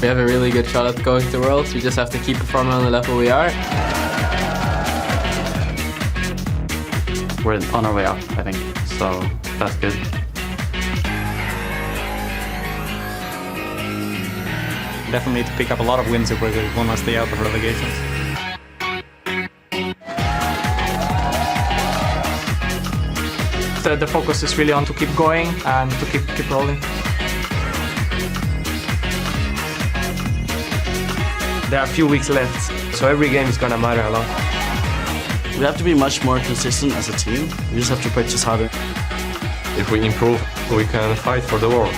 We have a really good shot at going to Worlds. We just have to keep performing on the level we are. We're on our way up, I think, so that's good. Definitely need to pick up a lot of wins if we want to stay out of relegations. The focus is really on to keep going and to keep rolling. There are a few weeks left, so every game is gonna matter a lot. We have to be much more consistent as a team. We just have to practice harder. If we improve, we can fight for the Worlds.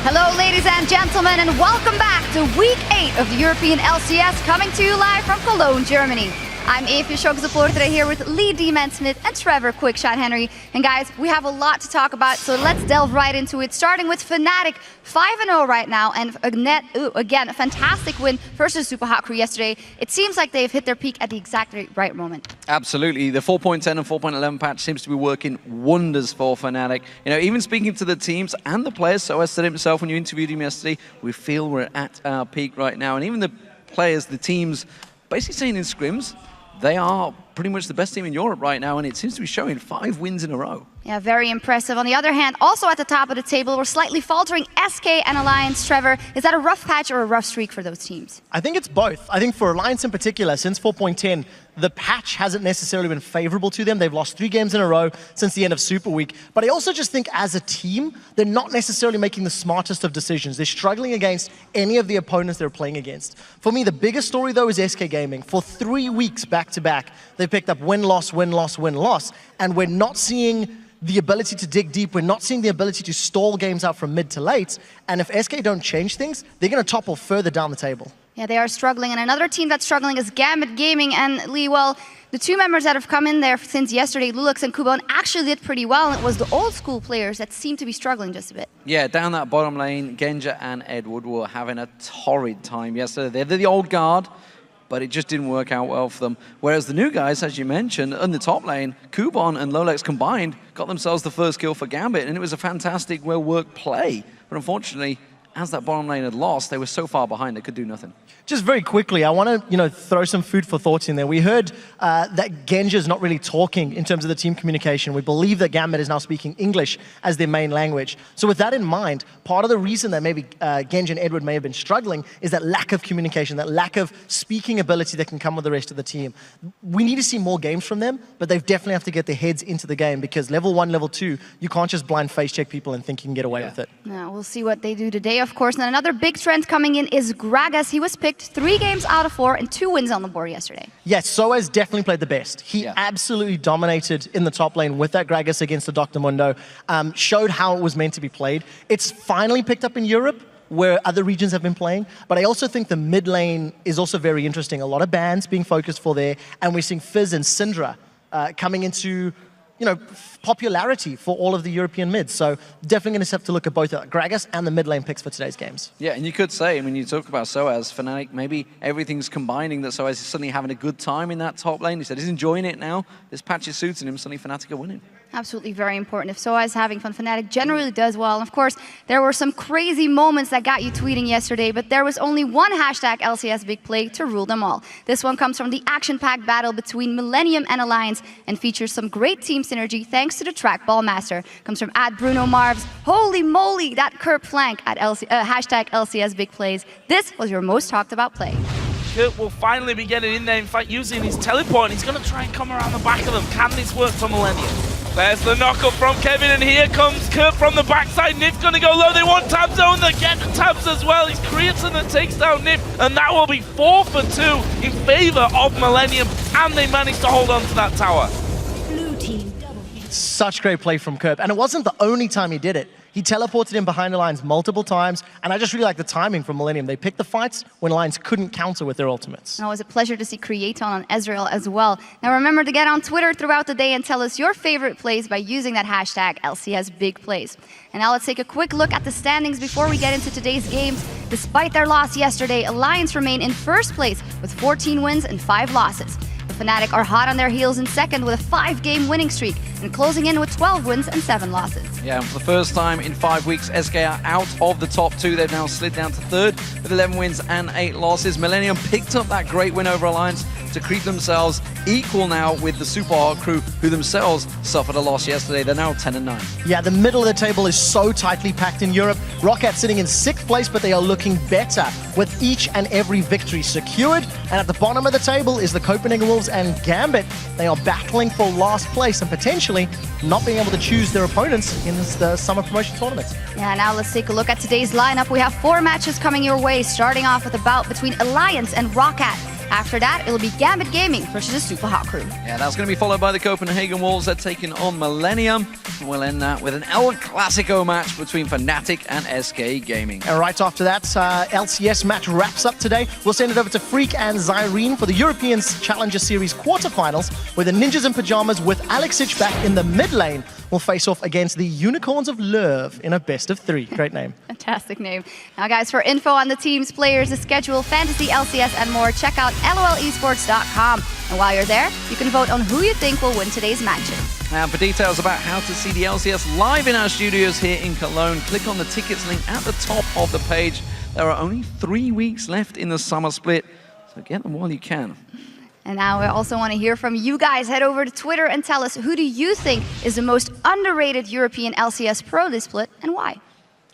Hello, ladies and gentlemen, and welcome back to Week 8 of the European LCS, coming to you live from Cologne, Germany. I'm Evie Schokes-Supporter here with Lee D-Man-Smith and Trevor Quickshot Henry. And guys, we have a lot to talk about, so let's delve right into it, starting with Fnatic, 5-0 right now, and again, a fantastic win versus Super Hot Crew yesterday. It seems like they've hit their peak at the exact right moment. Absolutely. The 4.10 and 4.11 patch seems to be working wonders for Fnatic. You know, even speaking to the teams and the players, so as said himself when you interviewed him yesterday, we feel we're at our peak right now. And even the players, the teams, basically saying in scrims, they are pretty much the best team in Europe right now, and it seems to be showing 5 wins in a row. Yeah, very impressive. On the other hand, also at the top of the table, we're slightly faltering SK and Alliance. Trevor, is that a rough patch or a rough streak for those teams? I think it's both. I think for Alliance in particular, since 4.10, the patch hasn't necessarily been favorable to them. They've lost 3 games in a row since the end of Super Week. But I also just think as a team, they're not necessarily making the smartest of decisions. They're struggling against any of the opponents they're playing against. For me, the biggest story, though, is SK Gaming. For 3 weeks back-to-back, they've picked up win-loss, win-loss, win-loss. And we're not seeing the ability to dig deep. We're not seeing the ability to stall games out from mid to late. And if SK don't change things, they're going to topple further down the table. Yeah, they are struggling. And another team that's struggling is Gambit Gaming. And Lee, well, the 2 members that have come in there since yesterday, Lulux and Kubon, actually did pretty well. And it was the old school players that seem to be struggling just a bit. Yeah, down that bottom lane, Genja and Edward were having a torrid time yesterday. They're the old guard, but it just didn't work out well for them. Whereas the new guys, as you mentioned, in the top lane, Kubon and Lolex combined got themselves the first kill for Gambit, and it was a fantastic, well-worked play. But unfortunately, as that bottom lane had lost, they were so far behind they could do nothing. Just very quickly, I want to throw some food for thoughts in there. We heard that Genja is not really talking in terms of the team communication. We believe that Gambit is now speaking English as their main language. So with that in mind, part of the reason that maybe Genja and Edward may have been struggling is that lack of communication, that lack of speaking ability that can come with the rest of the team. We need to see more games from them, but they definitely have to get their heads into the game, because level 1, level 2, you can't just blind face check people and think you can get away with it. Yeah, we'll see what they do today, of course. And another big trend coming in is Gragas. He was picked 3 games out of 4 and 2 wins on the board yesterday. Yes, Soaz definitely played the best. He absolutely dominated in the top lane with that Gragas against the Dr. Mundo. Showed how it was meant to be played. It's finally picked up in Europe, where other regions have been playing. But I also think the mid lane is also very interesting. A lot of bans being focused for there, and we're seeing Fizz and Syndra coming into popularity for all of the European mids. So definitely going to have to look at both Gragas and the mid lane picks for today's games. Yeah, and you could say, I mean, you talk about Soaz, Fnatic, maybe everything's combining that Soaz is suddenly having a good time in that top lane. He said he's enjoying it now. This patch is suiting him. Suddenly Fnatic are winning. Absolutely very important. If Soaz is having fun, Fnatic generally does well. And of course, there were some crazy moments that got you tweeting yesterday, but there was only one hashtag LCS big play to rule them all. This one comes from the action-packed battle between Millennium and Alliance and features some great team synergy thanks to the trackball master. Comes from @BrunoMarvs. Holy moly, that curb flank at hashtag LCS big plays. This was your most talked about play. Kurt will finally be getting in there, in fact using his teleport, and he's going to try and come around the back of them. Can this work for Millennium? There's the knock-up from Kevin, and here comes Kurt from the backside. Nif's going to go low. They want tab zone. They get the tabs as well. It's Creatine that takes down Nif, and that will be 4 for 2 in favor of Millennium, and they managed to hold on to that tower. Such great play from Kerb, and it wasn't the only time he did it. He teleported in behind Alliance multiple times, and I just really like the timing from Millennium. They picked the fights when Alliance couldn't counter with their ultimates. And it was a pleasure to see Creaton on Ezreal as well. Now remember to get on Twitter throughout the day and tell us your favorite plays by using that hashtag LCSBigPlays. And now let's take a quick look at the standings before we get into today's games. Despite their loss yesterday, Alliance remain in first place with 14 wins and 5 losses. The Fnatic are hot on their heels in second with a 5-game winning streak and closing in with 12 wins and 7 losses. Yeah, for the first time in 5 weeks, SK are out of the top 2. They've now slid down to third with 11 wins and 8 losses. Millennium picked up that great win over Alliance to creep themselves equal now with the Super Hard crew, who themselves suffered a loss yesterday. They're now 10-9. Yeah, the middle of the table is so tightly packed in Europe. ROC sitting in 6th place, but they are looking better with each and every victory secured. And at the bottom of the table is the Copenhagen Wolves and Gambit. They are battling for last place and potentially not being able to choose their opponents in the summer promotion tournament. Yeah, now let's take a look at today's lineup. We have 4 matches coming your way, starting off with a bout between Alliance and ROC. After that, it'll be Gambit Gaming versus the Super Hot crew. Yeah, that's going to be followed by the Copenhagen Wolves. They're taking on Millennium. And we'll end that with an El Clasico match between Fnatic and SK Gaming. And right after that, LCS match wraps up today. We'll send it over to Freak and Zyrene for the European Challenger Series quarterfinals, where the Ninjas in Pajamas with Alexic back in the mid lane will face off against the Unicorns of Lurv in a best of 3. Great name. Fantastic name. Now, guys, for info on the teams, players, the schedule, fantasy, LCS, and more, check out lolesports.com. And while you're there, you can vote on who you think will win today's matches. And for details about how to see the LCS live in our studios here in Cologne, click on the tickets link at the top of the page. There are only 3 weeks left in the summer split, so get them while you can. And now we also want to hear from you guys. Head over to Twitter and tell us, who do you think is the most underrated European LCS pro this split and why?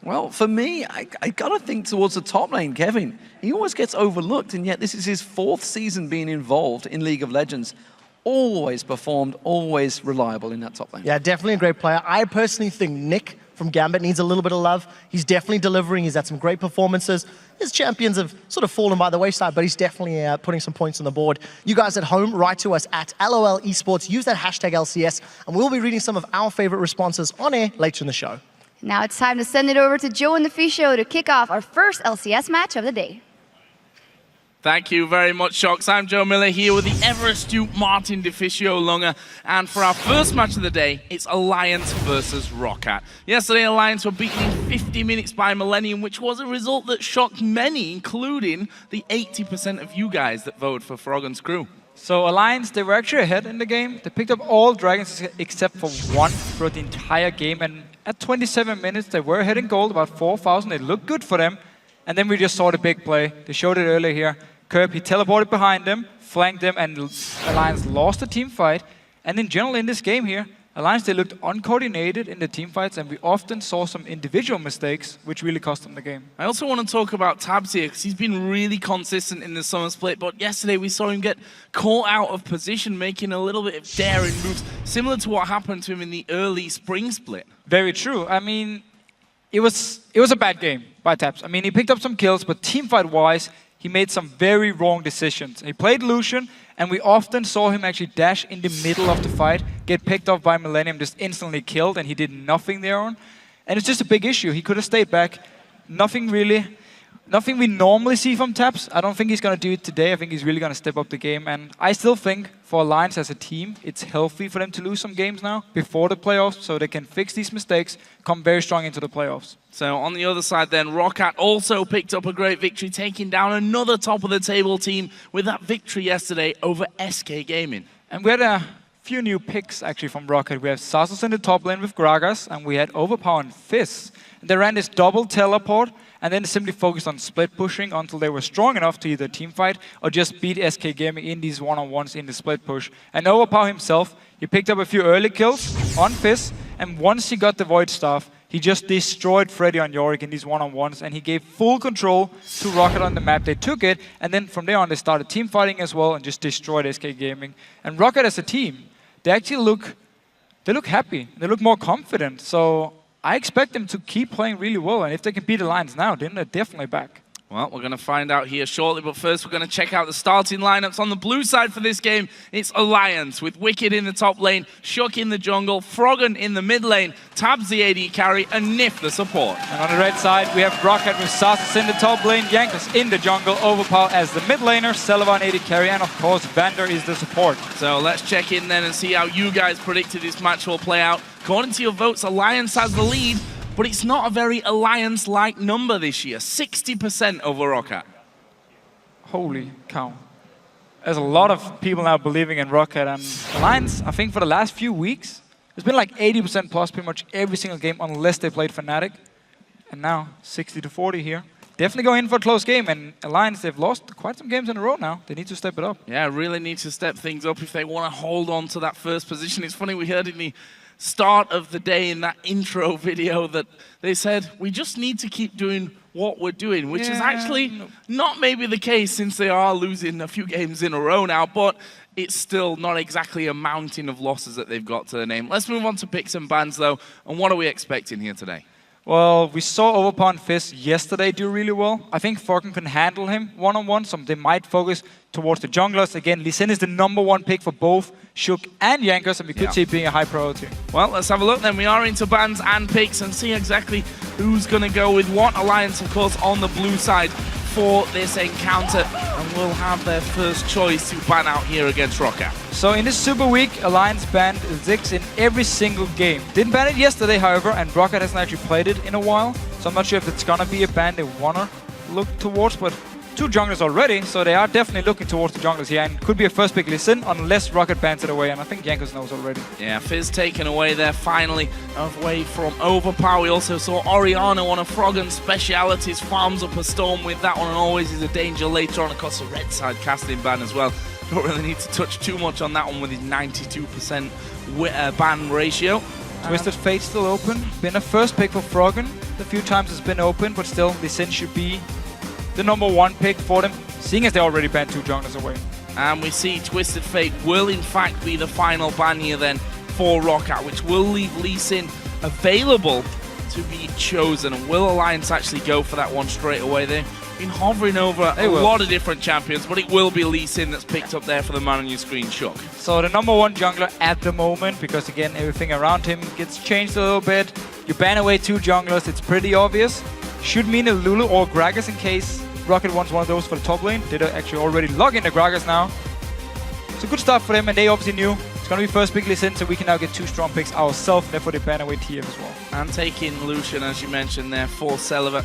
Well, for me, I got to think towards the top lane, Kevin. He always gets overlooked, and yet this is his 4th season being involved in League of Legends. Always performed, always reliable in that top lane. Yeah, definitely a great player. I personally think Nick from Gambit needs a little bit of love. He's definitely delivering. He's had some great performances. His champions have sort of fallen by the wayside, but he's definitely putting some points on the board. You guys at home, write to us at LOL Esports. Use that hashtag LCS, and we'll be reading some of our favorite responses on air later in the show. Now it's time to send it over to Joe and the Fish Show to kick off our first LCS match of the day. Thank you very much, Shocks. I'm Joe Miller here with the ever-astute Martin DeFicio Lunger. And for our first match of the day, it's Alliance versus ROC. Yesterday, Alliance were beaten in 50 minutes by Millennium, which was a result that shocked many, including the 80% of you guys that voted for Froggen's crew. So Alliance, they were actually ahead in the game. They picked up all dragons except for one throughout the entire game. And at 27 minutes, they were ahead in gold, about 4,000. It looked good for them. And then we just saw the big play. They showed it earlier here. Kerb, he teleported behind them, flanked them, and Alliance lost the team fight. And in general, in this game here, Alliance, they looked uncoordinated in the team fights, and we often saw some individual mistakes, which really cost them the game. I also want to talk about Tabs here, because he's been really consistent in the summer split, but yesterday we saw him get caught out of position, making a little bit of daring moves, similar to what happened to him in the early spring split. Very true. I mean, it was a bad game by Tabs. I mean, he picked up some kills, but team fight-wise, he made some very wrong decisions. He played Lucian, and we often saw him actually dash in the middle of the fight, get picked up by Millennium, just instantly killed, and he did nothing there on. And it's just a big issue. He could have stayed back. Nothing we normally see from Tabs. I don't think he's going to do it today. I think he's really going to step up the game. And I still think for Alliance as a team, it's healthy for them to lose some games now before the playoffs so they can fix these mistakes, come very strong into the playoffs. So on the other side then, ROC also picked up a great victory, taking down another top-of-the-table team with that victory yesterday over SK Gaming. And we had a few new picks actually from ROC. We have Sasos in the top lane with Gragas, and we had Overpower and Fizz. And they ran this double teleport, and then simply focused on split pushing until they were strong enough to either teamfight or just beat SK Gaming in these one-on-ones in the split push. And Overpower himself, he picked up a few early kills on Fizz, and once he got the Void Staff, he just destroyed Freddy on Yorick in these one-on-ones, and he gave full control to Rocket on the map. They took it, and then from there on they started team fighting as well and just destroyed SK Gaming. And Rocket as a team, they actually look happy. They look more confident. So I expect them to keep playing really well, and if they can beat Alliance now, then they're definitely back. Well, we're going to find out here shortly, but first we're going to check out the starting lineups on the blue side for this game. It's Alliance with Wicked in the top lane, Shook in the jungle, Froggen in the mid lane, Tabs the AD carry, and Nif the support. And on the red side, we have Rocket with Sasus in the top lane, Jankos in the jungle, Overpower as the mid laner, Celavan AD carry, and of course, Vander is the support. So let's check in then and see how you guys predicted this match will play out. According to your votes, Alliance has the lead, but it's not a very Alliance-like number this year, 60% over Rocket. Holy cow. There's a lot of people now believing in Rocket, and Alliance, I think for the last few weeks, it's been like 80% plus pretty much every single game unless they played Fnatic. And now 60-40 here. Definitely going in for a close game, and Alliance, they've lost quite some games in a row now. They need to step it up. Yeah, really need to step things up if they want to hold on to that first position. It's funny, we heard in the start of the day in that intro video that they said, we just need to keep doing what we're doing, which is actually not maybe the case since they are losing a few games in a row now, but it's still not exactly a mountain of losses that they've got to their name. Let's move on to picks and bans though, and what are we expecting here today? Well, we saw Overpower and Fizz yesterday do really well. I think Froggen can handle him one-on-one, so they might focus towards the junglers. Again, Lee Sin is the #1 pick for both Shook and Jankos, and we could see it being a high priority. Well, let's have a look then. We are into bans and picks and see exactly who's going to go with what. Alliance, of course, on the blue side for this encounter, and will have their first choice to ban out here against Rocket. So in this Super Week, Alliance banned Ziggs in every single game. Didn't ban it yesterday, however, and Rocket hasn't actually played it in a while, so I'm not sure if it's gonna be a ban they wanna look towards, but two junglers already, so they are definitely looking towards the junglers here, and could be a first pick Lee Sin unless Rocket bans it away, and I think Jankos knows already. Yeah, Fizz taken away there finally, away from Overpower. We also saw Oriana, one of Froggen's specialities, farms up a storm with that one, and always is a danger later on. Of course, the red side casting ban as well. Don't really need to touch too much on that one with his 92% ban ratio. Twisted Fate still open. Been a first pick for Froggen. The few times it's been open, but still, Lee Sin should be the #1 pick for them, seeing as they already banned two junglers away. And we see Twisted Fate will in fact be the final ban here then for Rocket, which will leave Lee Sin available to be chosen. And will Alliance actually go for that one straight away? They've been hovering over a lot of different champions, but it will be Lee Sin that's picked up there for the man on your screen, Shook. So the #1 jungler at the moment, because again, everything around him gets changed a little bit. You ban away two junglers, it's pretty obvious. Should mean a Lulu or Gragas in case Rocket wants one of those for the top lane. Did actually already log into Gragas now. It's a good start for them, and they obviously knew it's going to be first pick Lee Sin, so we can now get two strong picks ourselves. Therefore, they ban away TF as well. And taking Lucian, as you mentioned there, for Celavan.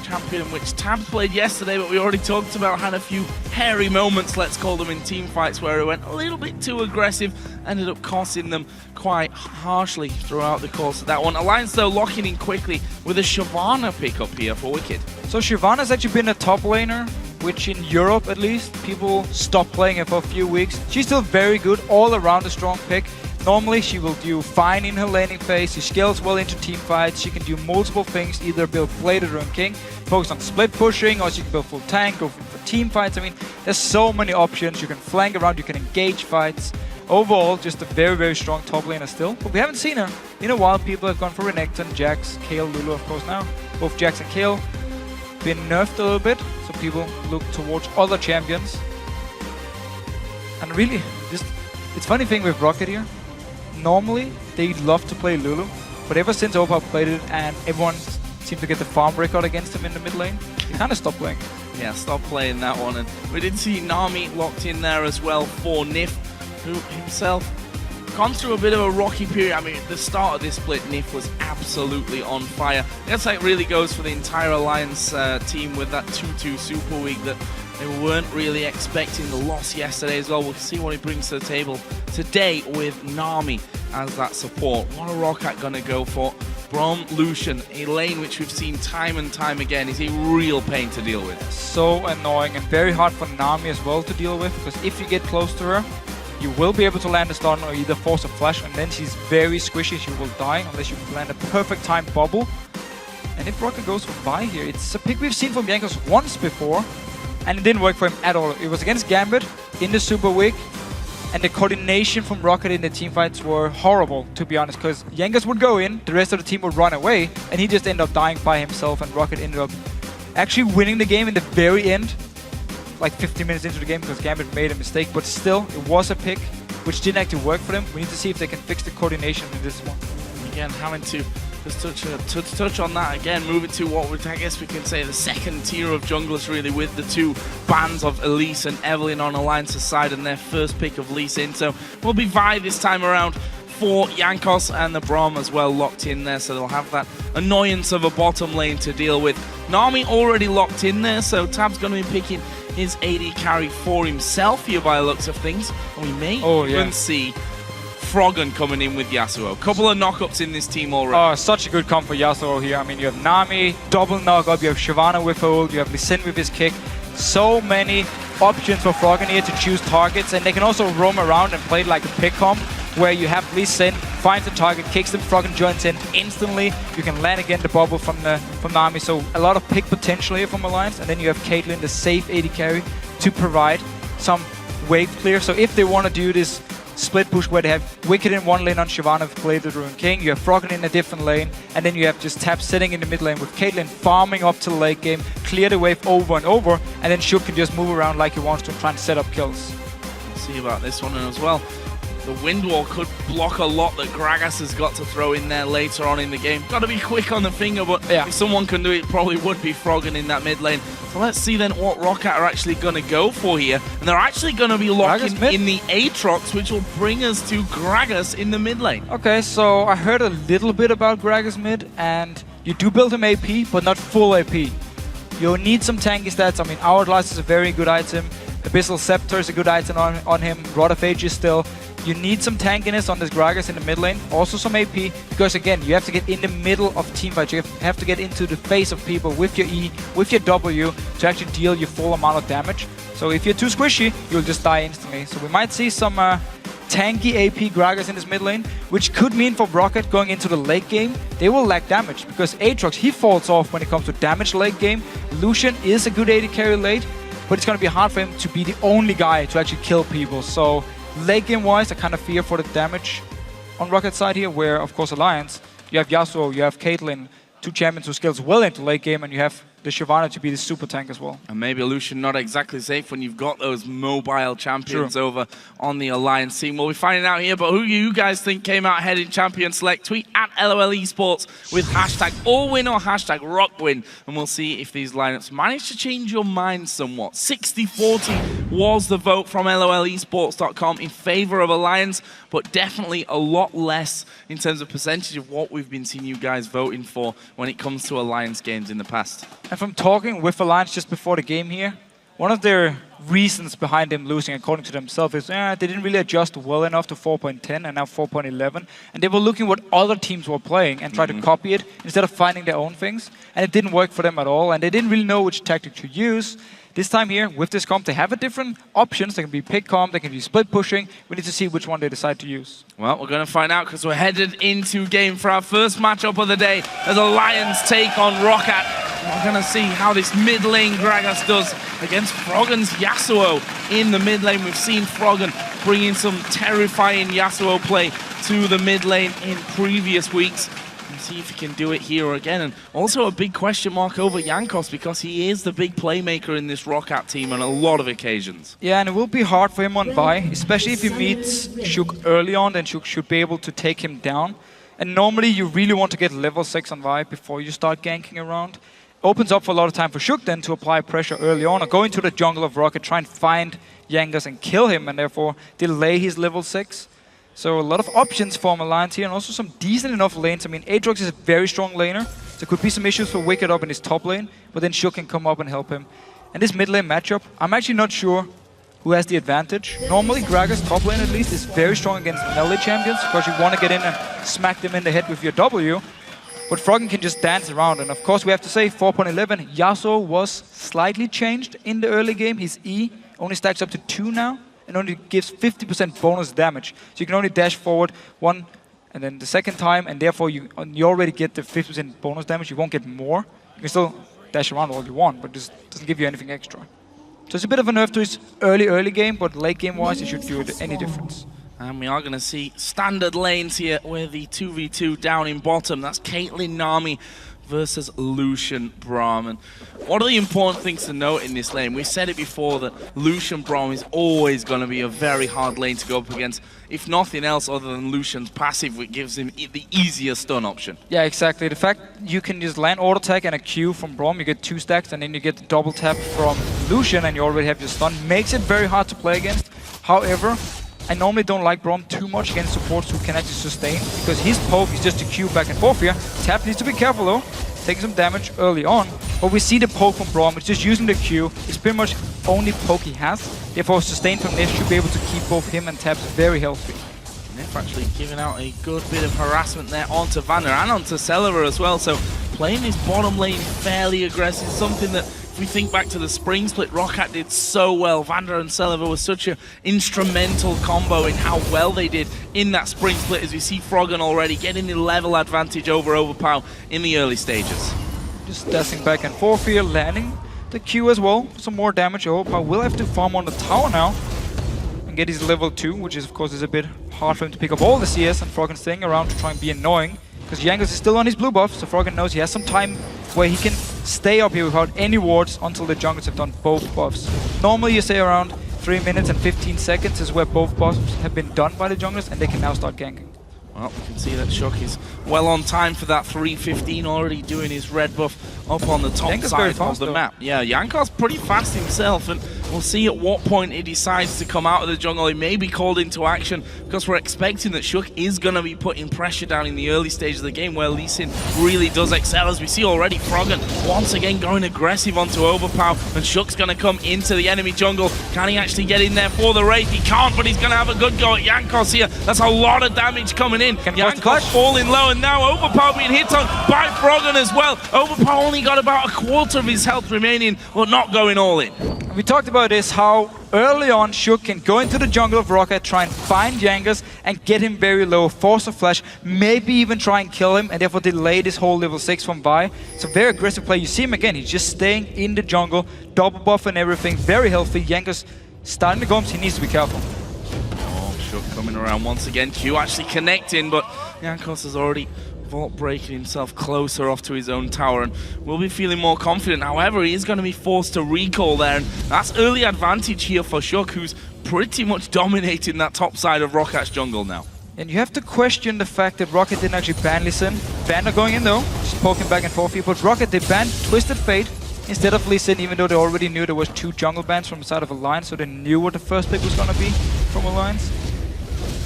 Champion which Tabs played yesterday, but we already talked about, had a few hairy moments, let's call them, in team fights where it went a little bit too aggressive, ended up costing them quite harshly throughout the course of that one. Alliance though locking in quickly with a Shyvana pickup here for Wicked. So Shyvana's actually been a top laner, which in Europe at least, people stopped playing her for a few weeks. She's still very good, all around a strong pick. Normally she will do fine in her laning phase, she scales well into team fights, she can do multiple things, either build Bladed or King, focus on split pushing, or she can build full tank, go for team fights. I mean, there's so many options. You can flank around, you can engage fights. Overall, just a very, very strong top laner still. But we haven't seen her in a while. People have gone for Renekton, Jax, Kayle, Lulu of course now. Both Jax and Kayle been nerfed a little bit, so people look towards other champions. And really, just it's funny thing with Rocket here. Normally, they love to play Lulu, but ever since Overpower played it and everyone seemed to get the farm record against him in the mid lane, they kind of stopped playing. Yeah, stop playing that one. And we did see Nami locked in there as well for Nif, who himself gone through a bit of a rocky period. I mean, at the start of this split, Nif was absolutely on fire. That's how it really goes for the entire Alliance team with that 2-2 Super Week that they weren't really expecting. The loss yesterday as well. We'll see what he brings to the table today with Nami as that support. What are Rocket going to go for? Braum, Lucian, a lane which we've seen time and time again is a real pain to deal with. So annoying and very hard for Nami as well to deal with, because if you get close to her, you will be able to land a stun or either force a flash, and then she's very squishy, she will die unless you land a perfect time bubble. And if Rocket goes for Vi here, it's a pick we've seen from Jankos once before, and it didn't work for him at all. It was against Gambit in the Super Week, and the coordination from Rocket in the team fights were horrible, to be honest, because Jankos would go in, the rest of the team would run away, and he just ended up dying by himself, and Rocket ended up actually winning the game in the very end, like 15 minutes into the game, because Gambit made a mistake, but still, it was a pick which didn't actually work for them. We need to see if they can fix the coordination in this one. Again, having to just touch on that again, move it to what I guess we can say the second tier of junglers really, with the two bands of Elise and Evelyn on Alliance's side and their first pick of Lee Sin. So will be Vi this time around for Jankos, and the Braum as well locked in there, so they'll have that annoyance of a bottom lane to deal with. Nami already locked in there, so Tab's going to be picking his AD carry for himself here by the looks of things, and we may even see Froggen coming in with Yasuo. Couple of knockups in this team already. Oh, such a good comp for Yasuo here. I mean, you have Nami, double knockup, you have Shyvana with hold, you have Lee Sin with his kick. So many options for Froggen here to choose targets, and they can also roam around and play like a pick comp, where you have Lee Sin, finds the target, kicks them, Froggen joins in instantly. You can land again the bubble from Nami, so a lot of pick potential here from Alliance, and then you have Caitlyn, the safe AD carry, to provide some wave clear. So if they want to do this split push where they have Wicked in one lane on Shyvana with Blade the Ruined King, you have Froggen in a different lane, and then you have just Tab sitting in the mid lane with Caitlyn farming up to the late game, clear the wave over and over, and then Shook can just move around like he wants to, try and set up kills. We'll see about this one as well. The Wind Wall could block a lot that Gragas has got to throw in there later on in the game. Got to be quick on the finger, but if someone can do it, probably would be Froggen in that mid lane. So let's see then what ROC are actually going to go for here. And they're actually going to be locking in the Aatrox, which will bring us to Gragas in the mid lane. Okay, so I heard a little bit about Gragas mid, and you do build him AP, but not full AP. You'll need some tanky stats. I mean, Hourglass is a very good item. Abyssal Scepter is a good item on him. Rod of Age is still. You need some tankiness on this Gragas in the mid lane, also some AP, because again, you have to get in the middle of teamfights. You have to get into the face of people with your E, with your W, to actually deal your full amount of damage. So if you're too squishy, you'll just die instantly. So we might see some tanky AP Gragas in this mid lane, which could mean for Rocket going into the late game, they will lack damage, because Aatrox, he falls off when it comes to damage late game. Lucian is a good AD carry late, but it's going to be hard for him to be the only guy to actually kill people. So late game wise, I kind of fear for the damage on Rocket's side here, where of course Alliance, you have Yasuo, you have Caitlyn, two champions who scales well into late game, and you have the Shyvana to be the super tank as well. And maybe Lucian not exactly safe when you've got those mobile champions over on the Alliance team. We'll be finding out here, but who you guys think came out ahead in Champion Select? Tweet at LOL Esports with hashtag AllWin or hashtag ROCWin, and we'll see if these lineups manage to change your mind somewhat. 60-40 was the vote from LOLesports.com in favor of Alliance, but definitely a lot less in terms of percentage of what we've been seeing you guys voting for when it comes to Alliance games in the past. And from talking with Alliance just before the game here, one of their reasons behind them losing, according to themselves, is they didn't really adjust well enough to 4.10 and now 4.11. And they were looking what other teams were playing and tried to copy it instead of finding their own things. And it didn't work for them at all. And they didn't really know which tactic to use. This time here, with this comp, they have a different options. They can be pick comp, they can be split pushing. We need to see which one they decide to use. Well, we're going to find out because we're headed into game for our first matchup of the day as Alliance take on Roccat. We're going to see how this mid lane Gragas does against Froggen's Yasuo in the mid lane. We've seen Froggen bring in some terrifying Yasuo play to the mid lane in previous weeks. See if he can do it here again. And also a big question mark over Jankos, because he is the big playmaker in this Roccat team on a lot of occasions. Yeah, and it will be hard for him on Vi, especially if he meets Shook early on, then Shook should be able to take him down. And normally you really want to get level 6 on Vi before you start ganking around. Opens up for a lot of time for Shook then to apply pressure early on, or go into the jungle of Rocket, try and find Jankos and kill him, and therefore delay his level 6. So a lot of options for Alliance here, and also some decent enough lanes. I mean, Aatrox is a very strong laner. There could be some issues for Wicked up in his top lane, but then Shook can come up and help him. And this mid lane matchup, I'm actually not sure who has the advantage. Normally, Gragas top lane at least is very strong against melee champions, because you want to get in and smack them in the head with your W. But Froggen can just dance around, and of course we have to say 4.11, Yasuo was slightly changed in the early game. His E only stacks up to 2 now, and only gives 50% bonus damage. So you can only dash forward one, and then the second time, and therefore you already get the 50% bonus damage. You won't get more. You can still dash around all you want, but this doesn't give you anything extra. So it's a bit of a nerf to his early game, but late game wise, it should do any difference. And we are going to see standard lanes here with the 2v2 down in bottom. That's Caitlyn, Nami versus Lucian Braum. And what are the important things to note in this lane? We said it before that Lucian Braum is always going to be a very hard lane to go up against, if nothing else other than Lucian's passive, which gives him the easier stun option. Yeah, exactly. The fact you can just land auto tag and a Q from Braum, you get 2 stacks, and then you get the double tap from Lucian, and you already have your stun. Makes it very hard to play against. However, I normally don't like Braum too much against supports who can actually sustain, because his poke is just a Q back and forth here. Tap needs to be careful though, taking some damage early on. But we see the poke from Braum, it's just using the Q. It's pretty much only poke he has. Therefore, sustain from this should be able to keep both him and Taps very healthy. Nif actually giving out a good bit of harassment there onto Vander and onto Celever as well. So playing this bottom lane fairly aggressive, something that if we think back to the spring split, ROC did so well. Vander and Celever was such an instrumental combo in how well they did in that spring split, as we see Froggen already getting the level advantage over Overpower in the early stages. Just dashing back and forth here, landing the Q as well. Some more damage. Overpower will have to farm on the tower now and get his level 2, which is of course is a bit hard for him to pick up all the CS, and Froggen staying around to try and be annoying, because Jankos is still on his blue buff, so Froggen knows he has some time where he can stay up here without any wards until the junglers have done both buffs. Normally you say around 3 minutes and 15 seconds is where both buffs have been done by the junglers, and they can now start ganking. Well, we can see that Shook is well on time for that 3:15, already doing his red buff up on the top Jankos side fast, of the though. map. Yeah, Jankar's pretty fast himself, and we'll see at what point he decides to come out of the jungle. He may be called into action, because we're expecting that Shook is going to be putting pressure down in the early stages of the game, where Lee Sin really does excel, as we see already Froggen once again going aggressive onto Overpower, and Shook's going to come into the enemy jungle. Can he actually get in there for the Wraith? He can't, but he's going to have a good go at Jankos here. That's a lot of damage coming in. Jankos falling low, and now Overpower being hit on by Froggen as well. Overpower only got about a quarter of his health remaining, but not going all in. We talked about this, how early on Shook can go into the jungle of Rocket, try and find Jankos and get him very low, force a flash, maybe even try and kill him, and therefore delay this whole level 6 from Vi. It's a very aggressive play. You see him again, he's just staying in the jungle, double buff and everything, very healthy. Jankos starting to go, so he needs to be careful. Oh, Shook coming around once again. Q actually connecting, but Jankos has already vault breaking himself closer off to his own tower, and will be feeling more confident. However, he is going to be forced to recall there, and that's early advantage here for Shook, who's pretty much dominating that top side of Rockat's jungle now. And you have to question the fact that Rocket didn't actually ban Lee Sin. Vander going in though, just poking back and forth here, but Rocket, they banned Twisted Fate instead of Lee Sin, even though they already knew there was 2 jungle bans from the side of Alliance, so they knew what the first pick was going to be from Alliance.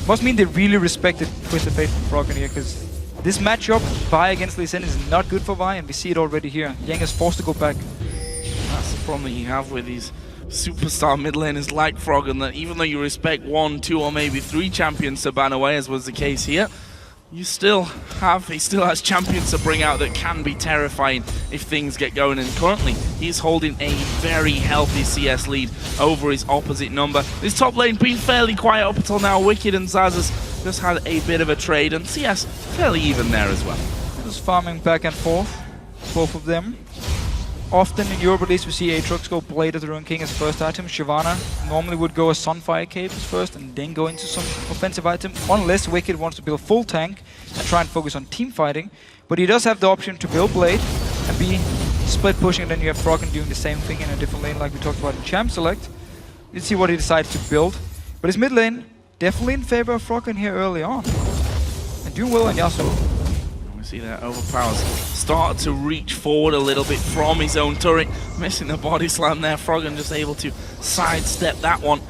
Must mean they really respected Twisted Fate from Froggen here, because this matchup, Vi against Lee Sin, is not good for Vi, and we see it already here. Yang is forced to go back. That's the problem that you have with these superstar mid laners like Froggen, that even though you respect 1, 2, or maybe 3 champions to ban away, as was the case here, he still has champions to bring out that can be terrifying if things get going, and currently he's holding a very healthy CS lead over his opposite number. This top lane been fairly quiet up until now. Wicked and Zaz just had a bit of a trade, and CS fairly even there as well. Just farming back and forth, both of them. Often in Europe at least we see Aatrox go Blade of the Ruined King as first item. Shyvana normally would go a Sunfire Cape as first and then go into some offensive item, unless Wicked wants to build full tank and try and focus on team fighting. But he does have the option to build Blade and be split pushing, and then you have Froggen doing the same thing in a different lane like we talked about in Champ Select. Let's see what he decides to build. But his mid lane definitely in favor of Froggen here early on. And doing well on Yasuo. See that Overpower's started to reach forward a little bit from his own turret, missing the body slam there. Froggen just able to sidestep that one.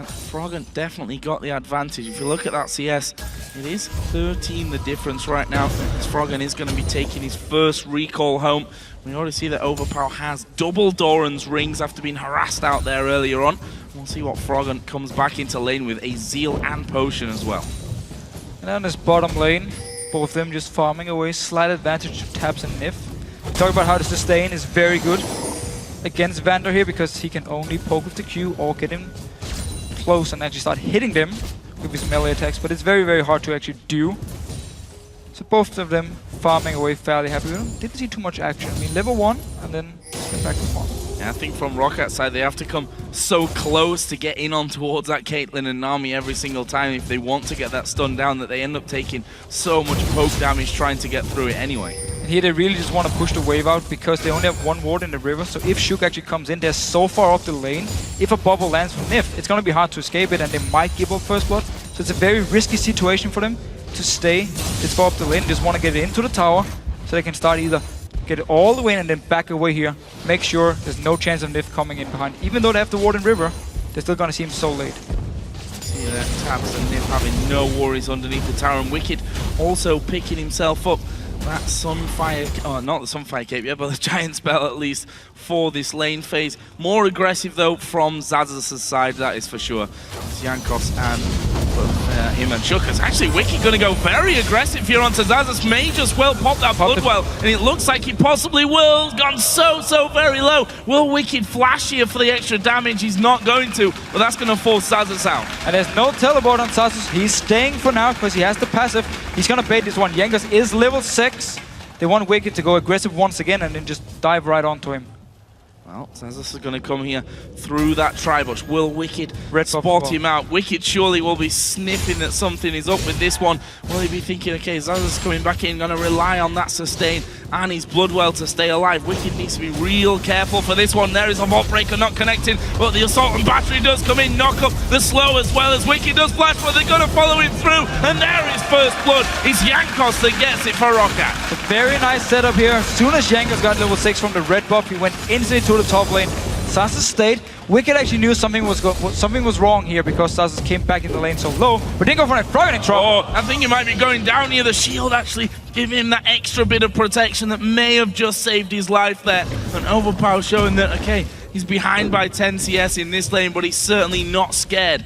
Froggen definitely got the advantage. If you look at that CS, it is 13 the difference right now, as Froggen is going to be taking his first recall home. We already see that Overpower has double Doran's rings after being harassed out there earlier on. We'll see what Froggen comes back into lane with, a Zeal and Potion as well. And on this bottom lane, both of them just farming away, slight advantage to Tabs and Nif. Talk about how the sustain is very good against Vander here, because he can only poke with the Q or get him close and actually start hitting them with his melee attacks, but it's very, very hard to actually do. So both of them farming away fairly happy. We didn't see too much action. I mean, level 1 and then get back to farm. Yeah, I think from Rockat's side, they have to come so close to get in on towards that Caitlyn and Nami every single time if they want to get that stun down, that they end up taking so much poke damage trying to get through it anyway. And here they really just want to push the wave out because they only have one ward in the river. So if Shook actually comes in, they're so far up the lane. If a bubble lands from Nif, it's going to be hard to escape it and they might give up first blood. So it's a very risky situation for them to stay this far up the lane. Just want to get it into the tower so they can start either get it all the way in and then back away here. Make sure there's no chance of Nif coming in behind. Even though they have the ward in river, they're still going to seem so late. See there, Tabs and Nif having no worries underneath the tower, and Wicked also picking himself up that Sunfire, oh not the Sunfire Cape yet, but the Giant Spell at least for this lane phase. More aggressive though from Zazas' side, that is for sure. It's Jankos and him and Shukas. Actually, Wicked going to go very aggressive here onto Zazas. May just well pop that Bloodwell, and it looks like he possibly will. Gone so very low. Will Wicked flash here for the extra damage? He's not going to, but that's going to force Zazas out. And there's no teleport on Zazas. He's staying for now because he has the passive. He's going to bait this one. Jankos is level 6. They want Wicked to go aggressive once again and then just dive right onto him. Well, Zazas is going to come here through that Tribush. Will Wicked spot him out? Wicked surely will be sniffing that something is up with this one. Will he be thinking, okay, Zazas coming back in, going to rely on that sustain and his Bloodwell to stay alive. Wicked needs to be real careful for this one. There is a Vault Breaker not connecting, but the Assault and Battery does come in, knock up the slow as well as Wicked does flash, but they're going to follow him through, and there is first blood. It's Jankos that gets it for Rocket. A very nice setup here. As soon as Jankos got level 6 from the red buff, he went instantly to the top lane. Zazas stayed. Wicked actually knew something was wrong here because Zazas came back in the lane so low, but didn't go for that frog in trouble. Oh, I think he might be going down here. The shield actually giving him that extra bit of protection that may have just saved his life there. And Overpower showing that, okay, he's behind by 10 CS in this lane, but he's certainly not scared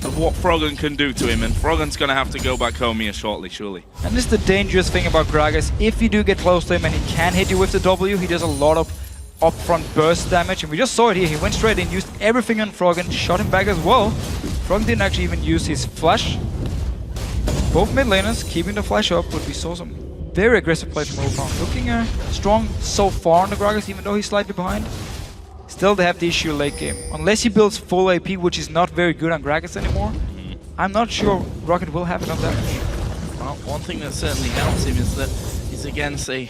of what Froggen can do to him, and Froggen's going to have to go back home here shortly, surely. And this is the dangerous thing about Gragas. If you do get close to him and he can hit you with the W, he does a lot of upfront burst damage, and we just saw it here. He went straight in, used everything on Froggen, shot him back as well. Froggen didn't actually even use his flash. Both mid laners keeping the flash up, but we saw some very aggressive play from Overpower. Looking strong so far on the Gragas, even though he's slightly behind. Still, they have the issue late game. Unless he builds full AP, which is not very good on Gragas anymore, I'm not sure Rocket will have enough damage. Well, one thing that certainly helps him is that he's against a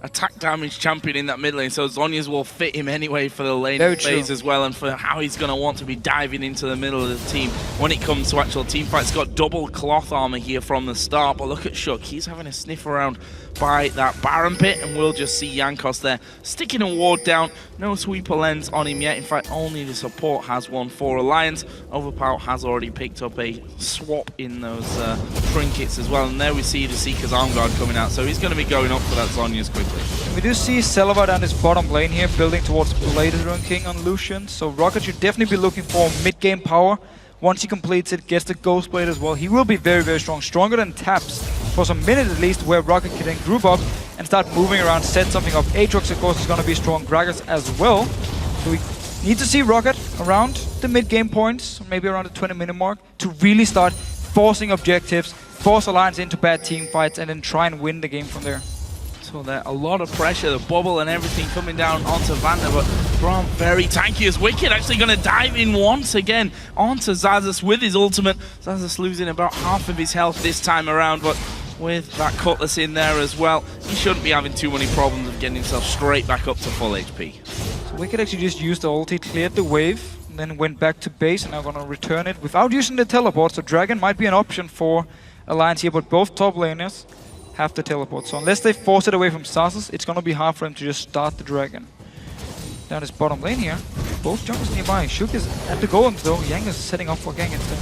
attack damage champion in that mid lane, so Zhonya's will fit him anyway for the lane phase as well, and for how he's going to want to be diving into the middle of the team when it comes to actual team fights. He's got double cloth armor here from the start, but look at Shook. He's having a sniff around by that Baron pit, and we'll just see Jankos there sticking a ward down. No sweeper lens on him yet. In fact, only the support has one for Alliance. Overpower has already picked up a swap in those trinkets as well, and there we see the Seeker's Arm Guard coming out, so he's going to be going up for that Zhonya's quickly. We do see Selva down this bottom lane here, building towards Blade Rune King on Lucian, so Rocket should definitely be looking for mid-game power. Once he completes it, gets the Ghost Blade as well, he will be very strong, stronger than Taps for some minutes at least, where Rocket can then group up and start moving around, set something up. Aatrox of course is going to be strong, Gragas as well, so we need to see Rocket around the mid-game points, maybe around the 20-minute mark, to really start forcing objectives, force Alliance into bad team fights, and then try and win the game from there. So there, a lot of pressure, the bubble and everything coming down onto Vander, but Braum very tanky as Wicked actually going to dive in once again onto Zazas with his ultimate. Zazas losing about half of his health this time around, but with that Cutlass in there as well, he shouldn't be having too many problems of getting himself straight back up to full HP. So Wicked actually just used the ulti, cleared the wave, and then went back to base, and now going to return it without using the teleport, so Dragon might be an option for Alliance here, but both top laners have the teleport. So unless they force it away from Zazas, it's going to be hard for him to just start the Dragon. Down this bottom lane here, both junglers nearby. Shook is at the goal though, Yang is setting up for gang instead.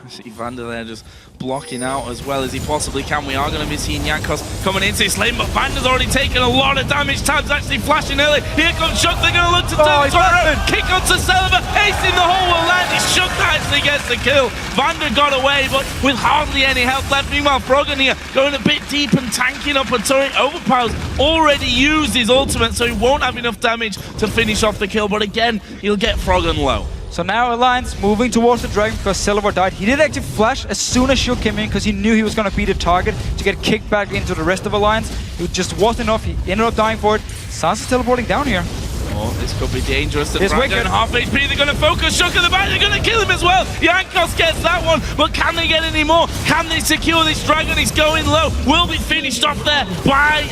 See Vander there just blocking out as well as he possibly can. We are going to be seeing Jankos coming into his lane, but Vander's already taken a lot of damage. Tab's actually flashing early. Here comes Shook, they're going to look to turn it around. Kick onto Selva, ace in the hole will land. It's Shook that actually gets the kill. Vander got away, but with hardly any health left. Meanwhile, Froggen here going a bit deep and tanking up a turret. Overpower's already used his ultimate, so he won't have enough damage to finish off the kill, but again, he'll get Froggen low. So now Alliance moving towards the Dragon because Silver died. He did actually flash as soon as Shook came in because he knew he was going to be the target to get kicked back into the rest of Alliance. It just wasn't enough. He ended up dying for it. Sans is teleporting down here. Oh, this could be dangerous. They're down half HP. They're going to focus Shook at the back. They're going to kill him as well. Jankos gets that one, but can they get any more? Can they secure this Dragon? He's going low. Will be finished off there by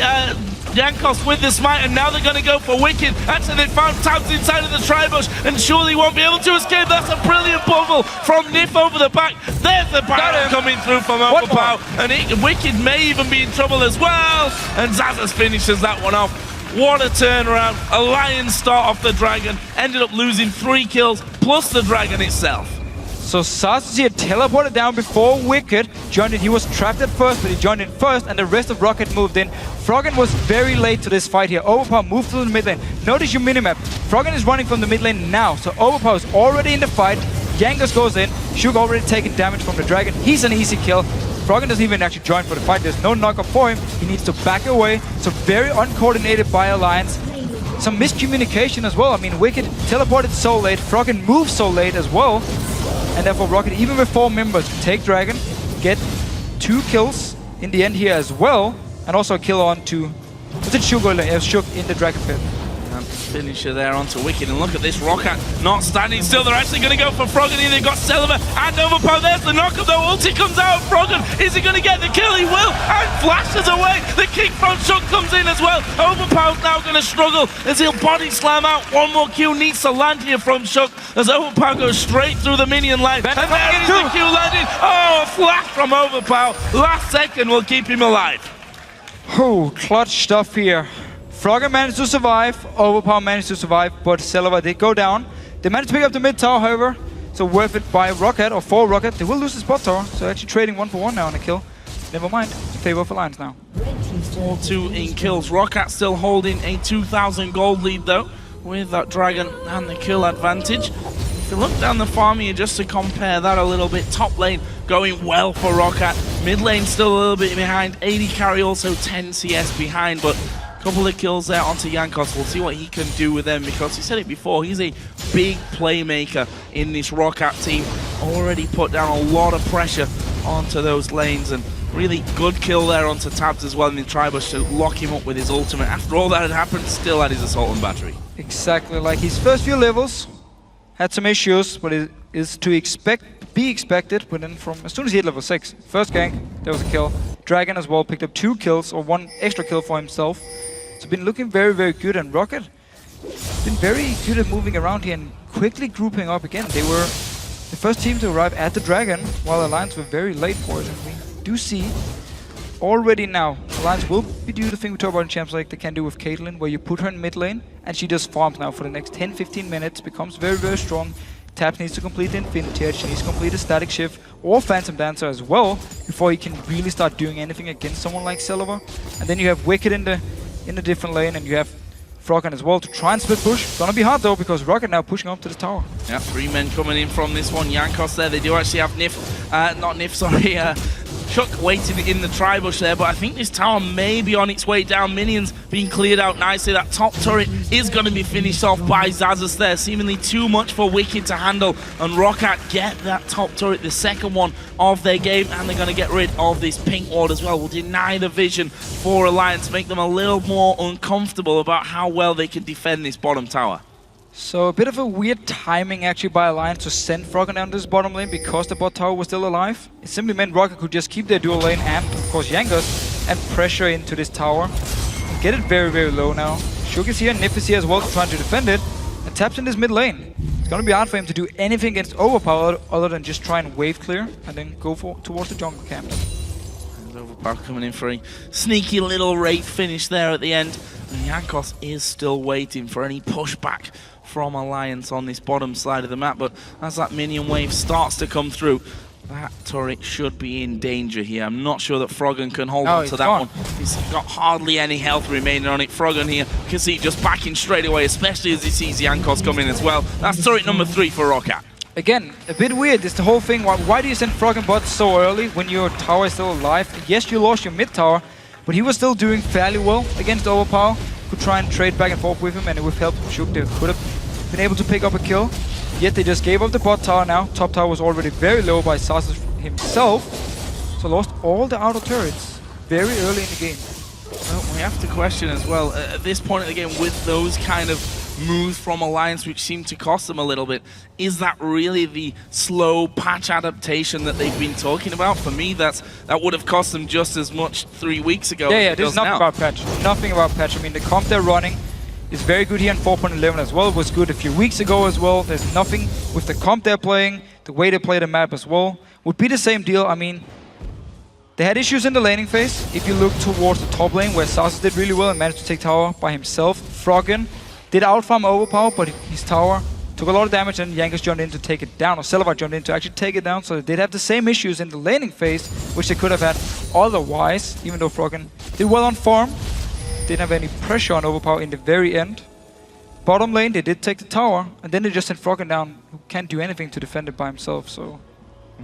Jankos with the smite, and now they're going to go for Wicked. Actually, they found Tabs inside of the tri-bush, and surely won't be able to escape. That's a brilliant bubble from Nif over the back. There's the power coming through from Overpower, and Wicked may even be in trouble as well. And Zazas finishes that one off. What a turnaround. A Lions start off the Dragon, ended up losing 3 kills, plus the Dragon itself. So Sasus here teleported down before Wicked joined in. He was trapped at first, but he joined in first, and the rest of Rocket moved in. Froggen was very late to this fight here. Overpower moved to the mid lane. Notice your minimap. Froggen is running from the mid lane now, so Overpower is already in the fight. Yangus goes in. Shug already taken damage from the Dragon. He's an easy kill. Froggen doesn't even actually join for the fight. There's no knockup for him. He needs to back away. So very uncoordinated by Alliance. Some miscommunication as well. I mean, Wicked teleported so late. Froggen moved so late as well. And therefore Rocket, even with 4 members, take Dragon, get 2 kills in the end here as well, and also a kill on to, was it Shug or Shug in the Dragon Pit? And finisher there onto Wicked, and look at this, Rocket not standing still. They're actually going to go for Froggen here. They've got Selva and Overpower. There's the knockup though. Ulti comes out. Froggen, is he going to get the kill? He will, and flashes away. The kick from Shug comes in as well. Overpower's now going to struggle as he'll body slam out. One more Q needs to land here from Shug as Overpower goes straight through the minion line. And there is the Q landing. Oh, a flash from Overpower. Last second will keep him alive. Oh, clutch stuff here. Froggen managed to survive, Overpower managed to survive, but Selva did go down. They managed to pick up the mid tower, however, so worth it by Rocket, or for Rocket. They will lose the spot tower, so actually trading 1 for 1 now on a kill. Never mind, in favor of Alliance now. 4-2 in kills. Rocket still holding a 2,000 gold lead though, with that Dragon and the kill advantage. If you look down the farm here, just to compare that a little bit, top lane going well for Rocket. Mid lane still a little bit behind, 80 carry also 10 CS behind, but couple of kills there onto Jankos. We'll see what he can do with them, because he said it before, he's a big playmaker in this Rocket team. Already put down a lot of pressure onto those lanes, and really good kill there onto Tabs as well in the tri-bush to lock him up with his ultimate. After all that had happened, still had his assault and battery. Exactly, like his first few levels had some issues, but it is to be expected. But then from as soon as he hit level 6, first gank, there was a kill. Dragon as well picked up 2 kills, or 1 extra kill for himself. So been looking very, very good, and Rocket been very good at moving around here and quickly grouping up again. They were the first team to arrive at the Dragon, while Alliance were very late for it. And we do see already now, Alliance will be doing the thing we talk about in Champs League they can do with Caitlyn, where you put her in mid lane, and she just farms now for the next 10-15 minutes, becomes very, very strong. Tabs needs to complete the Infinity Edge, she needs to complete a Static Shift or Phantom Dancer as well, before he can really start doing anything against someone like Selva. And then you have Wicked in a different lane, and you have Froggen as well to try and split push. Gonna be hard though, because Rocket now pushing up to the tower. Yeah, 3 men coming in from this one. Jankos there, they do actually have Chuck waiting in the tri-bush there, but I think this tower may be on its way down. Minions being cleared out nicely. That top turret is going to be finished off by Zazas there. Seemingly too much for Wicked to handle, and Rocket get that top turret, the second one of their game, and they're going to get rid of this pink ward as well. Will deny the vision for Alliance, make them a little more uncomfortable about how well they can defend this bottom tower. So a bit of a weird timing actually by Alliance to send Froggen down to this bottom lane, because the bot tower was still alive. It simply meant Rocket could just keep their dual lane and, of course, Yangus, and pressure into this tower. And get it very, very low now. Shug is here, Nif is here as well, trying to defend it, and Taps in this mid lane. It's gonna be hard for him to do anything against Overpower other than just try and wave clear and then go towards the jungle camp. Overpower coming in for a sneaky little Wraith finish there at the end. And Jankos is still waiting for any pushback from Alliance on this bottom side of the map, but as that minion wave starts to come through, that turret should be in danger here. I'm not sure that Froggen can hold on to that one. He's got hardly any health remaining on it. Froggen here, you can see just backing straight away, especially as he sees Jankos coming as well. That's turret number 3 for Rocket. Again, a bit weird is the whole thing. Why do you send Froggen bot so early when your tower is still alive? Yes, you lost your mid tower, but he was still doing fairly well against Overpower. Could try and trade back and forth with him, and with help from Shug, they could have been able to pick up a kill. Yet they just gave up the bot tower now. Top tower was already very low by Sasus himself, so lost all the outer turrets very early in the game. Well, we have to question as well, at this point in the game, with those kind of moves from Alliance which seem to cost them a little bit. Is that really the slow patch adaptation that they've been talking about? For me, that would have cost them just as much 3 weeks ago. Yeah, there's nothing about patch. Nothing about patch. I mean, the comp they're running is very good here in 4.11 as well. It was good a few weeks ago as well. There's nothing with the comp they're playing, the way they play the map as well. Would be the same deal. I mean, they had issues in the laning phase. If you look towards the top lane, where Sasas did really well and managed to take tower by himself, Froggen did outfarm Overpower, but his tower took a lot of damage, and Jankos jumped in to take it down, or Celevar jumped in to actually take it down. So they did have the same issues in the laning phase, which they could have had otherwise, even though Froggen did well on farm. Didn't have any pressure on Overpower in the very end. Bottom lane, they did take the tower, and then they just sent Froggen down, who can't do anything to defend it by himself. So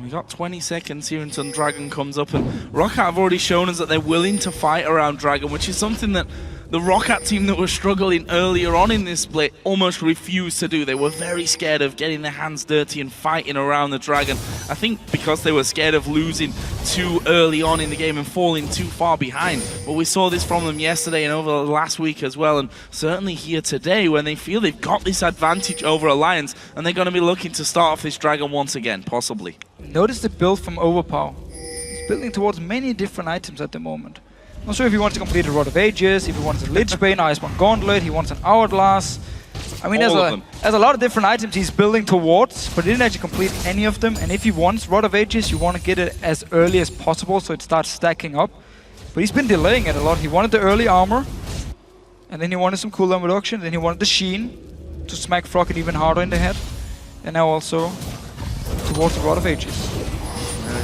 we got 20 seconds here until Dragon comes up, and ROC have already shown us that they're willing to fight around Dragon, which is something that the ROC team that was struggling earlier on in this split almost refused to do. They were very scared of getting their hands dirty and fighting around the Dragon. I think because they were scared of losing too early on in the game and falling too far behind. But we saw this from them yesterday and over the last week as well, and certainly here today when they feel they've got this advantage over Alliance, and they're going to be looking to start off this Dragon once again, possibly. Notice the build from Overpower. He's building towards many different items at the moment. Not sure if he wants to complete a Rod of Ages, if he wants a Lich Bane, Iceborne Gauntlet, he wants an Hourglass. I mean, there's a lot of different items he's building towards, but he didn't actually complete any of them. And if he wants Rod of Ages, you want to get it as early as possible so it starts stacking up. But he's been delaying it a lot. He wanted the early armor, and then he wanted some cooldown reduction, then he wanted the Sheen to smack Froggen even harder in the head. And now also towards the Rod of Ages.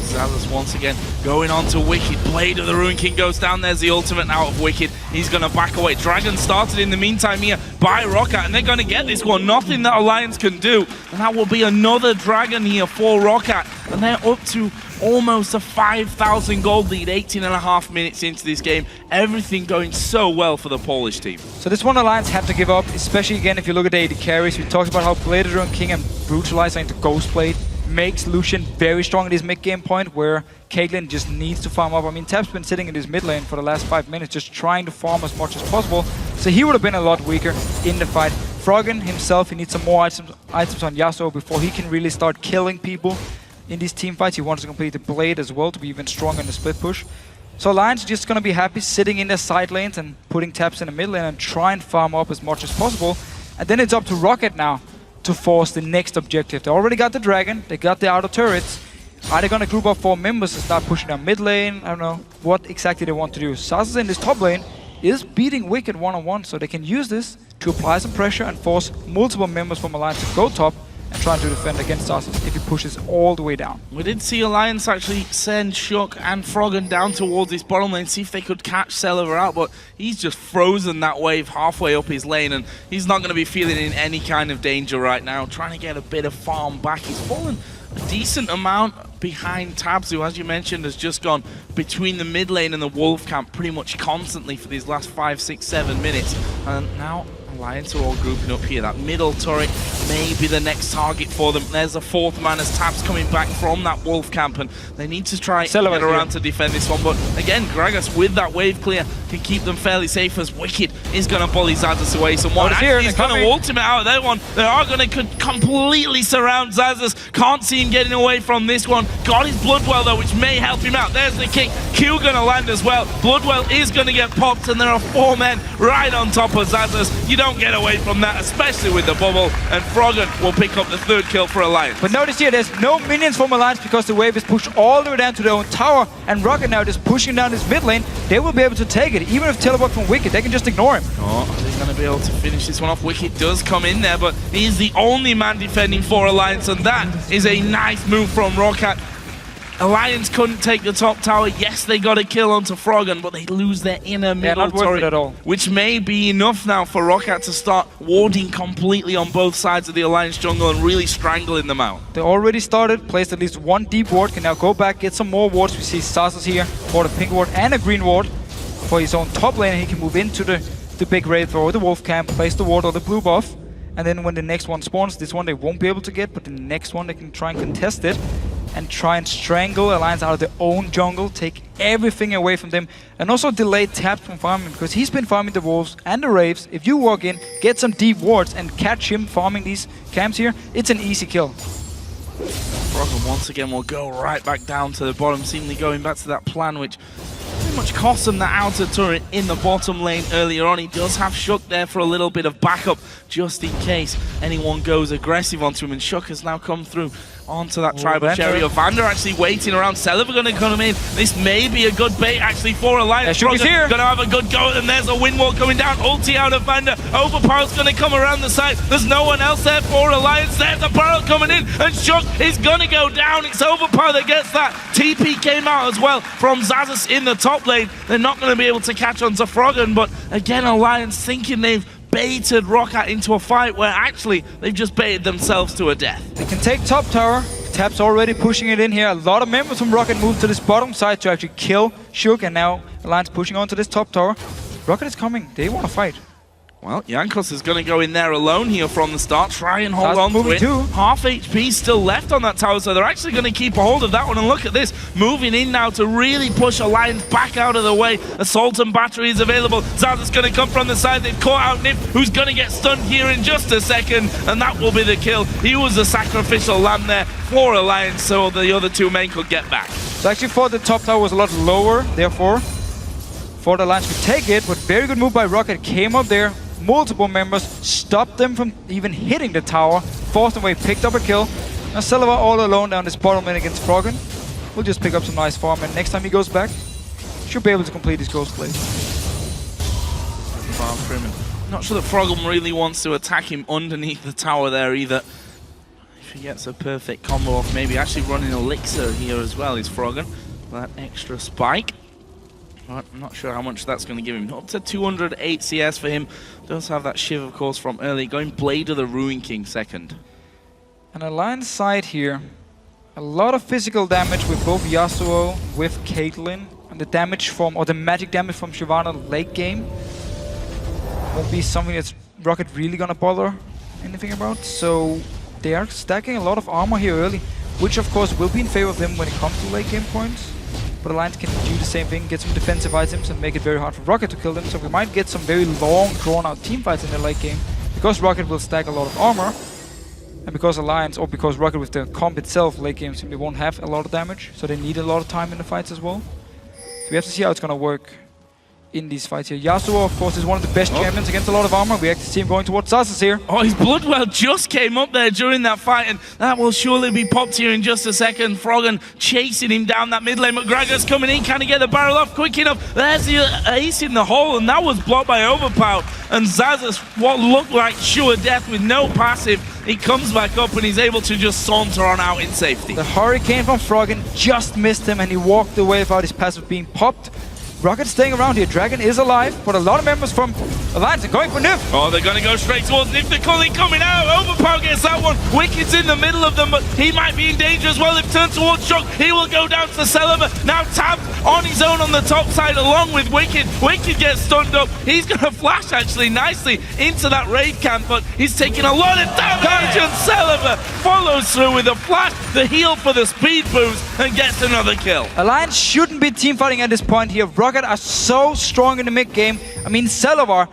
Zazas once again going on to Wicked. Blade of the Ruin King goes down. There's the ultimate now of Wicked. He's going to back away. Dragon started in the meantime here by ROC, and they're going to get this one. Nothing that Alliance can do. And that will be another Dragon here for ROC. And they're up to almost a 5,000 gold lead, 18.5 minutes into this game. Everything going so well for the Polish team. So this one Alliance had to give up, especially again if you look at the AD carries. We talked about how Blade of the Ruin King and Brutalizer into Ghostblade makes Lucian very strong at his mid-game point, where Caitlyn just needs to farm up. I mean, Tap's been sitting in his mid lane for the last 5 minutes, just trying to farm as much as possible, so he would have been a lot weaker in the fight. Froggen himself, he needs some more items on Yasuo before he can really start killing people in these team fights. He wants to complete the Blade as well to be even stronger in the split push. So Alliance is just going to be happy sitting in their side lanes and putting Taps in the mid lane and try and farm up as much as possible. And then it's up to Rocket now to force the next objective. They already got the Dragon, they got the outer turrets. Are they going to group up 4 members and start pushing down mid lane? I don't know what exactly they want to do. Sasas in this top lane is beating Wicked one-on-one, so they can use this to apply some pressure and force multiple members from Alliance to go top and try to defend against Sasas if he pushes all the way down. We did see Alliance actually send Shook and Froggen down towards this bottom lane, see if they could catch Celevar out, but he's just frozen that wave halfway up his lane, and he's not going to be feeling in any kind of danger right now, trying to get a bit of farm back. He's fallen a decent amount behind Tabs, who, as you mentioned, has just gone between the mid lane and the Wolf camp pretty much constantly for these last 5, 6, 7 minutes. And now Alliance are all grouping up here. That middle turret may be the next target for them. There's a 4th man as Tabs coming back from that Wolf camp, and they need to try and get around to defend this one. But again, Gragas with that wave clear can keep them fairly safe, as Wicked is going to bully Zazas away somewhat. He's going to ultimate out of that one. They are going to completely surround Zazas. Can't see him getting away from this one. Got his Bloodwell though, which may help him out. There's the kick. Q going to land as well. Bloodwell is going to get popped, and there are 4 men right on top of Zazas. You don't get away from that, especially with the bubble, and Froggen will pick up the 3rd kill for Alliance. But notice here, there's no minions from Alliance because the wave is pushed all the way down to their own tower, and Rocket now just pushing down his mid lane. They will be able to take it, even if teleport from Wicked, they can just ignore him. Oh, are they going to be able to finish this one off? Wicked does come in there, but he's the only man defending for Alliance, and that is a nice move from Rocket. Alliance couldn't take the top tower. Yes, they got a kill onto Froggen, but they lose their inner middle turret, at all. Which may be enough now for Rocket to start warding completely on both sides of the Alliance jungle and really strangling them out. They already started, placed at least 1 deep ward, can now go back, get some more wards. We see Sasas here for the pink ward and a green ward for his own top lane. He can move into the big raid throw, the wolf camp, place the ward or the blue buff, and then when the next one spawns, this one they won't be able to get, but the next one they can try and contest it. and try and strangle Alliance out of their own jungle, take everything away from them, and also delay taps from farming, because he's been farming the wolves and the raves. If you walk in, get some deep wards, and catch him farming these camps here, it's an easy kill. Froggen once again will go right back down to the bottom, seemingly going back to that plan which pretty much cost him the outer turret in the bottom lane earlier on. He does have Shook there for a little bit of backup just in case anyone goes aggressive onto him, and Shook has now come through onto that tribal chariot. Vander actually waiting around. Celeber going to come in. This may be a good bait actually for Alliance. Shook is here. Going to have a good go at them. There's a wind wall coming down. Ulti out of Vander. Overpower's going to come around the side. There's no one else there for Alliance. There's a barrel coming in, and Shook is going to go down. It's Overpower that gets that. TP came out as well from Xaxus in the top lane. They're not going to be able to catch on to Froggen, but again, Alliance thinking they've baited ROC into a fight where actually they've just baited themselves to a death. They can take top tower. Tap's already pushing it in here. A lot of members from Rocket moved to this bottom side to actually kill Shook, and now Alliance pushing onto this top tower. Rocket is coming. They want to fight. Well, Jankos is going to go in there alone here from the start, try and hold on to it. Too. Half HP still left on that tower, so they're actually going to keep a hold of that one. And look at this, moving in now to really push Alliance back out of the way. Assault and battery is available. Xaxus going to come from the side. They've caught out Nip, who's going to get stunned here in just a second, and that will be the kill. He was a sacrificial lamb there for Alliance, so the other two men could get back. So actually thought the top tower was a lot lower, therefore for the Alliance to take it, but very good move by Rocket. Came up there, multiple members, stopped them from even hitting the tower, forced them away, picked up a kill. Now Celeber all alone down this bottom lane against Froggen. We'll just pick up some nice farm, and next time he goes back, should be able to complete his ghost play. Not sure that Froggen really wants to attack him underneath the tower there either. If he gets a perfect combo off, maybe actually running Elixir here as well is Froggen. That extra spike. I'm not sure how much that's going to give him. Up to 208 CS for him. Does have that Shiv, of course, from early. Going Blade of the Ruin King second. And Alliance side here. A lot of physical damage with both Yasuo, with Caitlyn. And the damage from, or the magic damage from Shyvana late game won't be something that's Rocket really going to bother anything about. So they are stacking a lot of armor here early, which of course will be in favor of them when it comes to late game points. But Alliance can do the same thing, get some defensive items and make it very hard for Rocket to kill them. So we might get some very long, drawn-out teamfights in the late game, because Rocket will stack a lot of armor, and because Alliance, or because Rocket with the comp itself, late game simply won't have a lot of damage, so they need a lot of time in the fights as well. So we have to see how it's gonna work in these fights here. Yasuo, of course, is one of the best champions against a lot of armor. We actually see him going towards Xaxus here. Oh, his Bloodwell just came up there during that fight, and that will surely be popped here in just a second. Froggen chasing him down that mid lane. McGregor's coming in. Can he get the barrel off quick enough? There's the ace in the hole, and that was blocked by Overpower. And Xaxus, what looked like sure death with no passive, he comes back up and he's able to just saunter on out in safety. The Hurricane from Froggen just missed him, and he walked away without his passive being popped. Rocket staying around here. Dragon is alive, but a lot of members from Alliance are going for Nif. Oh, they're going to go straight towards Nif. They're coming out. Overpower gets that one. Wicked's in the middle of them, but he might be in danger as well. They've turned towards Shock. He will go down to Celeber. Now tapped on his own on the top side along with Wicked. Wicked gets stunned up. He's going to flash actually nicely into that raid camp, but he's taking a lot of damage, and Celeber follows through with a flash, the heal for the speed boost, and gets another kill. Alliance shouldn't be teamfighting at this point here. Rocket are so strong in the mid game. I mean, Celeber,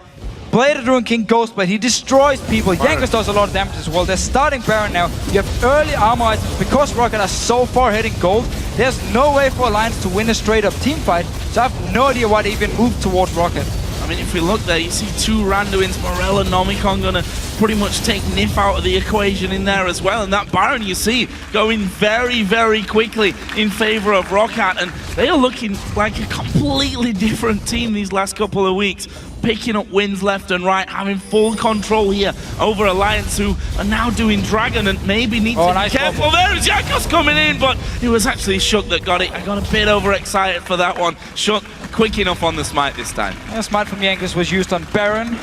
Blade of the Ruin King, Ghost Blade, he destroys people. Jankos does a lot of damage as well. They're starting Baron now. You have early armor items. Because Rocket are so far ahead in gold, there's no way for Alliance to win a straight up team fight. So I have no idea why they even moved towards Rocket. I mean, if we look there, you see two Randuins, Morel and Nomicon, going to pretty much take Nif out of the equation in there as well. And that Baron, you see, going very, very quickly in favor of Rocket. And they are looking like a completely different team these last couple of weeks. Picking up wins left and right, having full control here over Alliance, who are now doing Dragon and maybe need to be careful. There is Jankos coming in, but it was actually Shook that got it. I got a bit overexcited for that one. Shook quick enough on the smite this time. Yeah, smite from Jankos was used on Baron.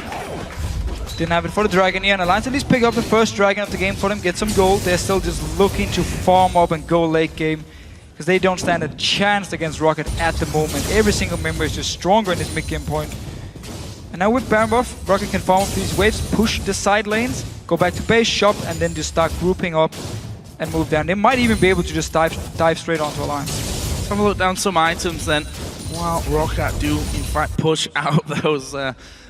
Didn't have it for the Dragon here, and Alliance at least pick up the first Dragon of the game for them, get some gold. They're still just looking to farm up and go late game, because they don't stand a chance against Rocket at the moment. Every single member is just stronger in this mid game point. And now with Baron buff, Rocket can farm up these waves, push the side lanes, go back to base, shop, and then just start grouping up and move down. They might even be able to just dive straight onto Alliance. Let's have a look down some items then. While ROC do in fact push out those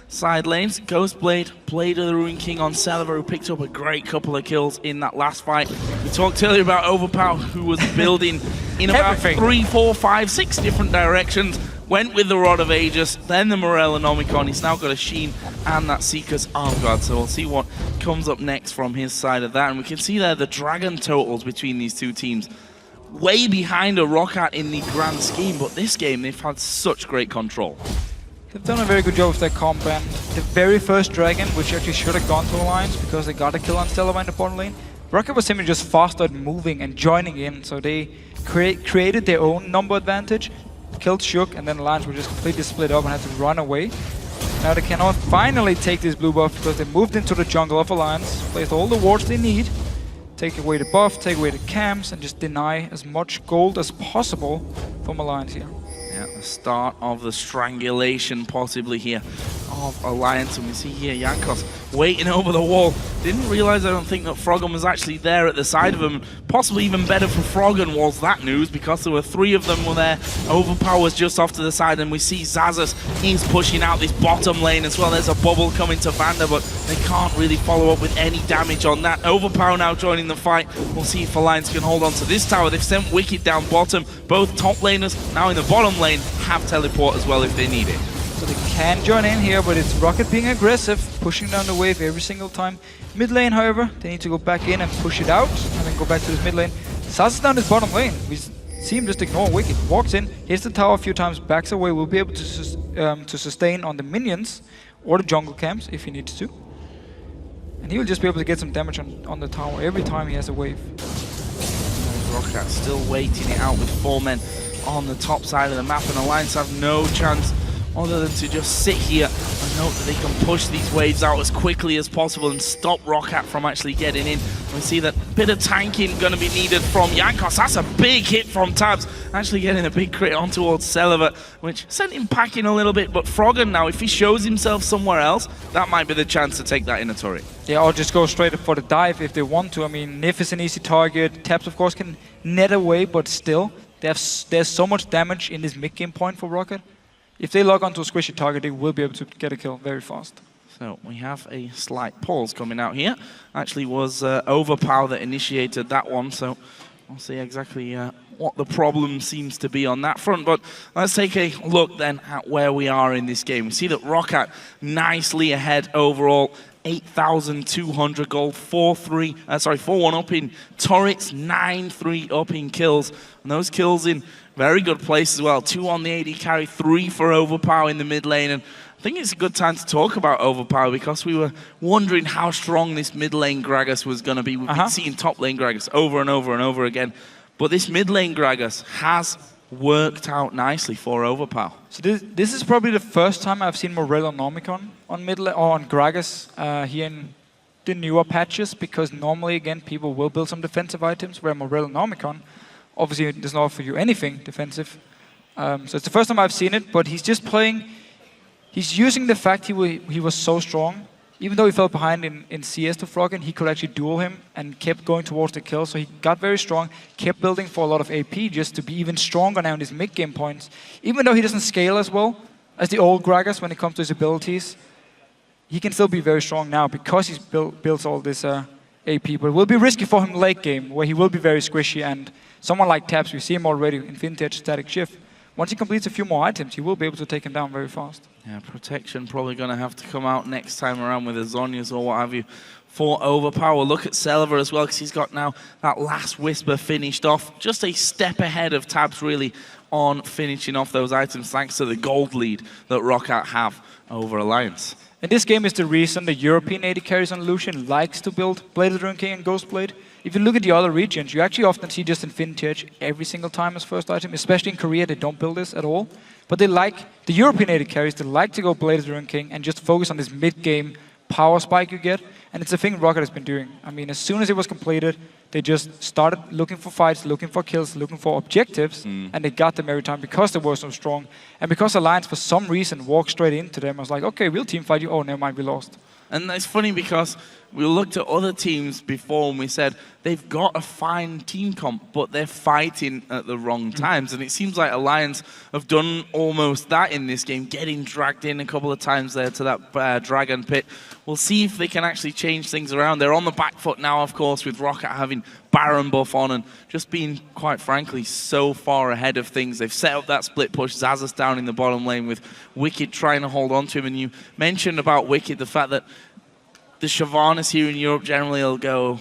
side lanes. Ghostblade, Blade of the Ruin King on Celeber, who picked up a great couple of kills in that last fight. We talked earlier about Overpower, who was building in about 3, 4, 5, 6 different directions. Went with the Rod of Aegis, then the Morellonomicon. He's now got a Sheen and that Seeker's Arm Guard, so we'll see what comes up next from his side of that. And we can see there the Dragon totals between these two teams. Way behind a ROC in the grand scheme, but this game they've had such great control. They've done a very good job with their comp, and the very first Dragon, which actually should have gone to Alliance because they got a kill on Stellar in the bottom lane, ROC was simply just faster at moving and joining in, so they created their own number advantage, killed Shook, and then Alliance were just completely split up and had to run away. Now they cannot finally take this blue buff because they moved into the jungle of Alliance, placed all the wards they need, take away the buff, take away the camps, and just deny as much gold as possible from Alliance here. Yeah, the start of the strangulation possibly here of Alliance, and we see here Jankos waiting over the wall. Didn't realize, I don't think, that Froggen was actually there at the side of him. Possibly even better for Froggen was that news, because there were 3 of them were there. Overpower was just off to the side, and we see Xaxus is pushing out this bottom lane as well. There's a bubble coming to Vander, but they can't really follow up with any damage on that. Overpower now joining the fight. We'll see if Alliance can hold on to this tower. They've sent Wicked down bottom. Both top laners now in the bottom lane have teleport as well if they need it. So they can join in here, but it's Rocket being aggressive, pushing down the wave every single time. Mid lane, however, they need to go back in and push it out, and then go back to this mid lane. Xaxus down this bottom lane. We see him just ignore Wicked. Walks in, hits the tower a few times, backs away. Will be able to sustain on the minions or the jungle camps if he needs to. And he will just be able to get some damage on the tower every time he has a wave. Rocket still waiting it out with 4 men on the top side of the map, and Alliance have no chance other than to just sit here and hope that they can push these waves out as quickly as possible and stop ROC from actually getting in. We see that bit of tanking going to be needed from Jankos. That's a big hit from Tabs, actually getting a big crit on towards Celeber, which sent him packing a little bit. But Froggen now, if he shows himself somewhere else, that might be the chance to take that inner turret. Yeah, or just go straight for the dive if they want to. I mean, Nif is an easy target. Tabs, of course, can net away, but still, there's so much damage in this mid-game point for Rocket. If they log onto a squishy target, they will be able to get a kill very fast. So we have a slight pause coming out here. Actually was Overpower that initiated that one, so we'll see exactly what the problem seems to be on that front. But let's take a look then at where we are in this game. We see that ROC nicely ahead overall. 8,200 gold, 4-1 up in turrets, 9-3 up in kills. And those kills in very good place as well. 2 on the AD carry, 3 for Overpower in the mid lane. And I think it's a good time to talk about Overpower, because we were wondering how strong this mid lane Gragas was going to be. We've been seeing top lane Gragas over and over and over again. But this mid lane Gragas has worked out nicely for Overpower. So this is probably the first time I've seen Morellonomicon on mid lane, or on Gragas here in the newer patches, because normally, again, people will build some defensive items, where Morellonomicon obviously does not offer you anything defensive. So it's the first time I've seen it, but he's just playing, he's using the fact he was so strong. Even though he fell behind in CS to Froggen, he could actually duel him and kept going towards the kill. So he got very strong, kept building for a lot of AP just to be even stronger now in his mid-game points. Even though he doesn't scale as well as the old Gragas when it comes to his abilities, he can still be very strong now because he's built all this AP. But it will be risky for him late game, where he will be very squishy. And someone like Tabs, we see him already in Vintage Static Shift. Once he completes a few more items, he will be able to take him down very fast. Yeah, protection probably going to have to come out next time around with the Zhonya's or what have you for Overpower. Look at Celeber as well, because he's got now that last Whisper finished off. Just a step ahead of Tabs really on finishing off those items, thanks to the gold lead that ROC have over Alliance. And this game is the reason the European AD carries on Lucian likes to build Blade of the Ruin King and Ghostblade. If you look at the other regions, you actually often see just Infinity Edge every single time as first item, especially in Korea. They don't build this at all. But they like, the European AD carries, they like to go Blade of the Ruin King and just focus on this mid-game power spike you get. And it's a thing Rocket has been doing. I mean, as soon as it was completed, they just started looking for fights, looking for kills, looking for objectives, and they got them every time because they were so strong. And because Alliance, for some reason, walked straight into them, I was like, okay, we'll team fight you. Oh, never mind, we lost. And it's funny because we looked at other teams before and we said they've got a fine team comp, but they're fighting at the wrong times. And it seems like Alliance have done almost that in this game, getting dragged in a couple of times there to that Dragon Pit. We'll see if they can actually change things around. They're on the back foot now, of course, with Rocket having Baron buff on and just being, quite frankly, so far ahead of things. They've set up that split push, Xaxus down in the bottom lane with Wicked trying to hold on to him. And you mentioned about Wicked, the fact that the Shyvanas here in Europe generally will go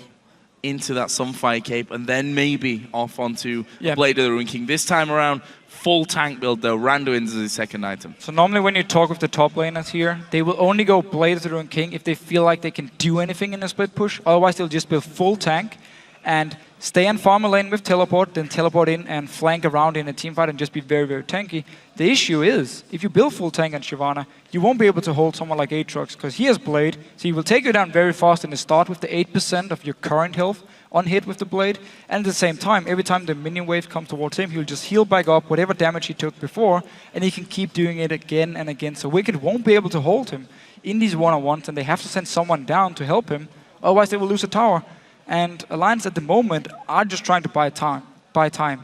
into that Sunfire Cape and then maybe off onto Blade of the Ruin King. This time around, full tank build though. Randuin is his second item. So normally when you talk with the top laners here, they will only go Blade of the Ruin King if they feel like they can do anything in a split push. Otherwise they'll just build full tank and stay on farmer lane with teleport, then teleport in and flank around in a team fight and just be very, very tanky. The issue is, if you build full tank on Shyvana, you won't be able to hold someone like Aatrox because he has Blade, so he will take you down very fast in the start with the 8% of your current health on hit with the Blade, and at the same time, every time the minion wave comes towards him, he'll just heal back up whatever damage he took before, and he can keep doing it again and again. So Wicked won't be able to hold him in these one-on-ones, and they have to send someone down to help him, otherwise they will lose a tower. And Alliance at the moment are just trying to buy time.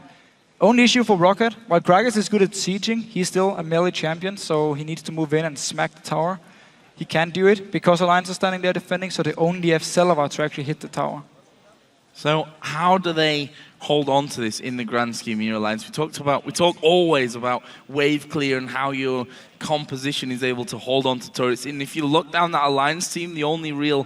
Only issue for Rocket, while Gragas is good at sieging, he's still a melee champion, so he needs to move in and smack the tower. He can't do it because Alliance is standing there defending, so they only have Celavar to actually hit the tower. So how do they hold on to this in the grand scheme of your Alliance? We talk always about wave clear and how your composition is able to hold on to turrets. And if you look down that Alliance team, the only real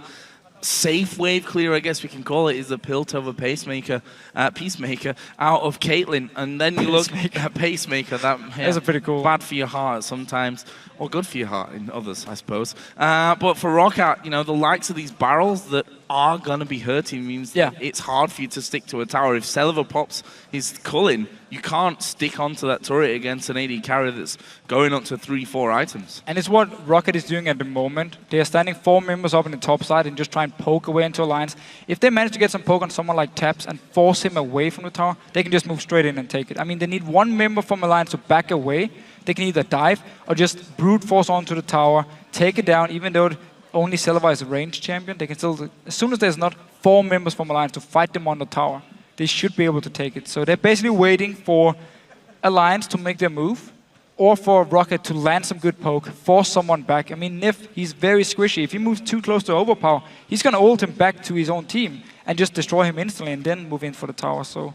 safe wave clear, I guess we can call it, is the Piltover Peacemaker out of Caitlyn. And then you look at Pacemaker, that's a pretty cool. Bad for your heart sometimes, or good for your heart in others, I suppose. But for Rocket, you know, the likes of these barrels that are gonna be hurting means it's hard for you to stick to a tower. If Celavar pops his Cullen, you can't stick onto that turret against an AD carry that's going up to 3-4 items. And it's what Rocket is doing at the moment. They are standing 4 members up in the top side and just try and poke away into Alliance. If they manage to get some poke on someone like Taps and force him away from the tower, they can just move straight in and take it. I mean, they need 1 member from Alliance to back away. They can either dive or just brute force onto the tower, take it down, even though only Celavar is a ranged champion. They can still, as soon as there's not 4 members from Alliance to fight them on the tower, they should be able to take it. So they're basically waiting for Alliance to make their move, or for Rocket to land some good poke, force someone back. I mean, Nif, he's very squishy. If he moves too close to overpower, he's going to ult him back to his own team and just destroy him instantly and then move in for the tower. So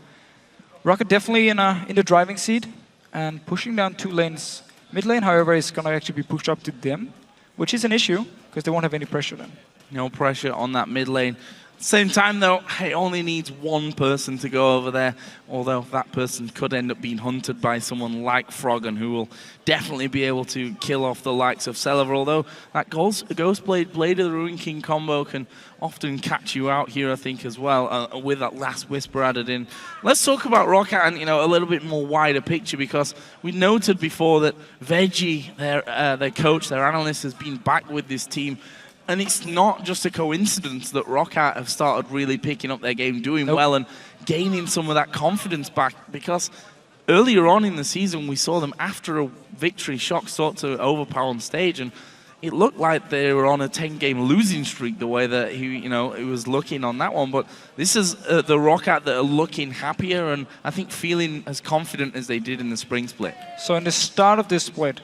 Rocket definitely in the driving seat and pushing down 2 lanes. Mid lane, however, is going to actually be pushed up to them, which is an issue because they won't have any pressure then. No pressure on that mid lane. Same time though, it only needs 1 person to go over there, although that person could end up being hunted by someone like Froggen, who will definitely be able to kill off the likes of Celavar, although that Ghostblade, Blade of the Ruin King combo can often catch you out here, I think, as well, with that last Whisper added in. Let's talk about Rocket and, you know, a little bit more wider picture, because we noted before that Veggie, their coach, their analyst, has been back with this team. And it's not just a coincidence that Rocket have started really picking up their game, doing well and gaining some of that confidence back, because earlier on in the season we saw them after a victory shock sort to overpower on stage, and it looked like they were on a 10-game losing streak the way that he was looking on that one. But this is the Rocket that are looking happier and I think feeling as confident as they did in the spring split. So in the start of this split,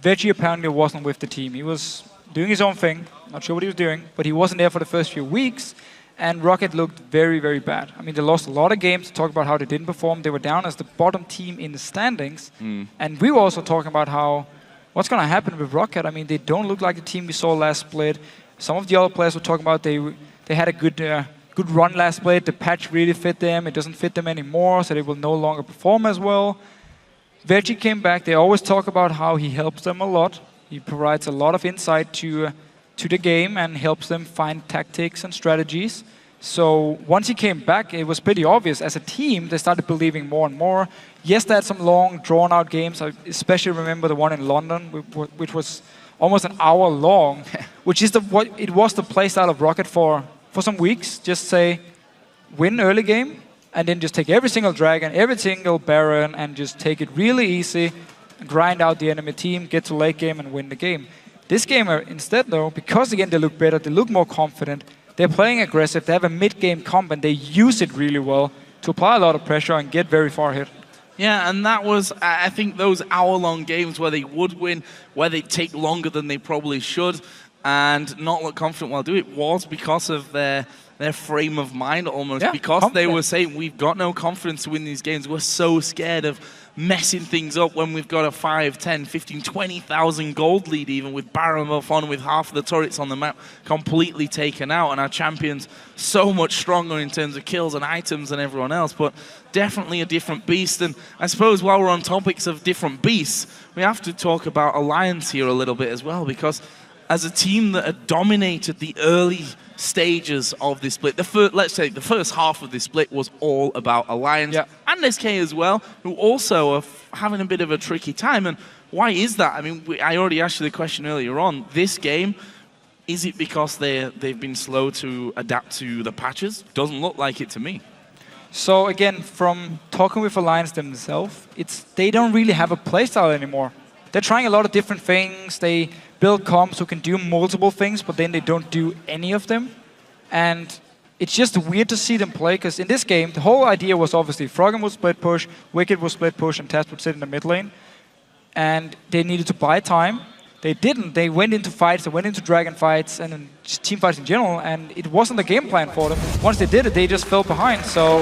Veggie apparently wasn't with the team. He was doing his own thing, not sure what he was doing, but he wasn't there for the first few weeks, and Rocket looked very, very bad. I mean, they lost a lot of games. Talk about how they didn't perform. They were down as the bottom team in the standings, and we were also talking about how what's going to happen with Rocket. I mean, they don't look like the team we saw last split. Some of the other players were talking about they had a good run last split. The patch really fit them. It doesn't fit them anymore, so they will no longer perform as well. Veggie came back. They always talk about how he helps them a lot. He provides a lot of insight to the game and helps them find tactics and strategies. So once he came back, it was pretty obvious. As a team, they started believing more and more. Yes, they had some long, drawn-out games. I especially remember the one in London, which was almost an hour long, which is it was the playstyle of Rocket for some weeks. Just say, win early game, and then just take every single dragon, every single baron, and just take it really easy, grind out the enemy team, get to late game, and win the game. This game, instead, though, because again they look better, they look more confident, They're playing aggressive, they have a mid-game comp, and they use it really well to apply a lot of pressure and get very far ahead. Yeah, and that was, I think, those hour-long games where they would win, where they take longer than they probably should, and not look confident while doing it, was because of their frame of mind almost, because they were saying, we've got no confidence to win these games, we're so scared of messing things up when we've got a 5, 10, 15, 20,000 gold lead even with Baron on with half of the turrets on the map completely taken out, and our champion's so much stronger in terms of kills and items than everyone else, but definitely a different beast. And I suppose while we're on topics of different beasts, we have to talk about Alliance here a little bit as well, because as a team that had dominated the early stages of this split, let's say the first half of this split was all about Alliance, and SK as well, who also are having a bit of a tricky time. And why is that? I mean, I already asked you the question earlier on. This game, is it because they've been slow to adapt to the patches? Doesn't look like it to me. So again, from talking with Alliance themselves, they don't really have a playstyle anymore. They're trying a lot of different things. They build comps who can do multiple things, but then they don't do any of them. And it's just weird to see them play, because in this game, the whole idea was obviously Froggen would split push, Wicked would split push, and Taz would sit in the mid lane. And they needed to buy time. They didn't. They went into fights, they went into dragon fights, and then just team fights in general, and it wasn't a game plan for them. Once they did it, they just fell behind. So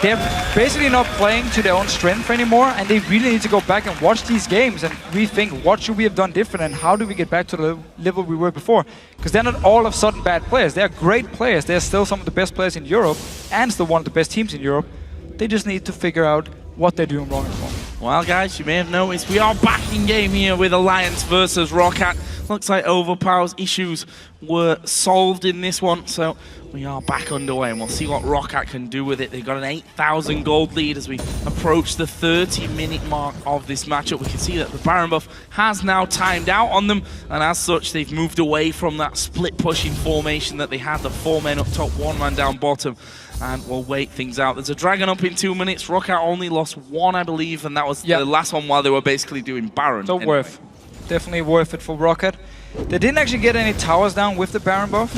they're basically not playing to their own strength anymore, and they really need to go back and watch these games and rethink what should we have done different and how do we get back to the level we were before. Because they're not all of a sudden bad players. They're great players. They're still some of the best players in Europe and still one of the best teams in Europe. They just need to figure out what they're doing wrong and wrong. Well, guys, you may have noticed we are back in game here with Alliance versus ROC. Looks like Overpower's issues were solved in this one, so we are back underway, and we'll see what ROC can do with it. They've got an 8,000 gold lead as we approach the 30-minute mark of this matchup. We can see that the Baron buff has now timed out on them, and as such, they've moved away from that split-pushing formation that they had, the 4 men up top, 1 man down bottom. And we'll wait things out. There's a dragon up in 2 minutes. ROC only lost 1, I believe, and that was the last one while they were basically doing Baron. So worth. Definitely worth it for ROC. They didn't actually get any towers down with the Baron buff.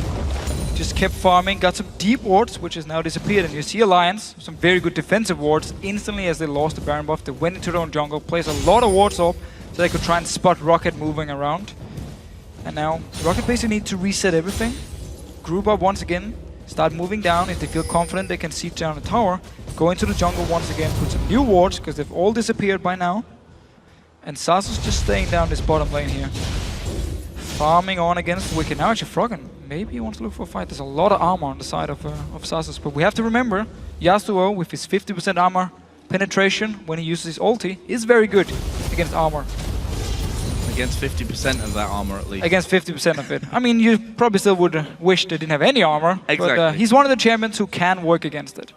Just kept farming, got some deep wards, which has now disappeared. And you see Alliance, some very good defensive wards. Instantly as they lost the Baron buff, they went into their own jungle, placed a lot of wards up, so they could try and spot ROC moving around. And now ROC basically need to reset everything. Group up once again. Start moving down. If they feel confident, they can siege down the tower. Go into the jungle once again, put some new wards, because they've all disappeared by now. And Sasus just staying down this bottom lane here. Farming on against Wicked. Now actually Froggen, maybe he wants to look for a fight. There's a lot of armor on the side of Sasus. But we have to remember, Yasuo, with his 50% armor penetration when he uses his ulti, is very good against armor. Against 50% of that armor, at least. Against 50% of it. I mean, you probably still would wish they didn't have any armor. Exactly. But he's one of the champions who can work against it.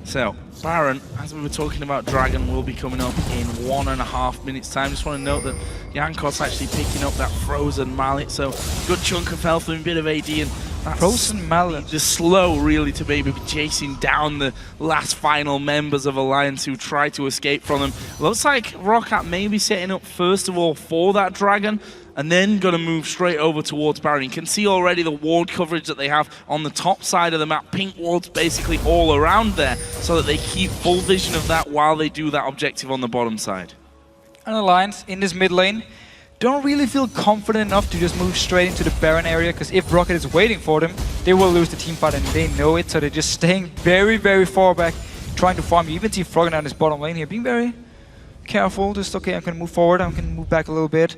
So, Baron, as we were talking about, Dragon will be coming up in 1.5 minutes' time. Just want to note that Jankos actually picking up that Frozen Mallet, so good chunk of health and a bit of AD, and that's Frozen Mallet. just slow, really, to maybe be chasing down the last final members of Alliance who try to escape from them. Looks like ROC maybe setting up, first of all, for that Dragon, and then going to move straight over towards Baron. You can see already the ward coverage that they have on the top side of the map. Pink wards basically all around there, so that they keep full vision of that while they do that objective on the bottom side. And Alliance in this mid lane don't really feel confident enough to just move straight into the Baron area, because if Rocket is waiting for them, they will lose the team fight, and they know it, so they're just staying very, very far back, trying to farm. You even see Froggen down this bottom lane here, being very careful. Just, okay, I'm going to move forward, I'm going to move back a little bit.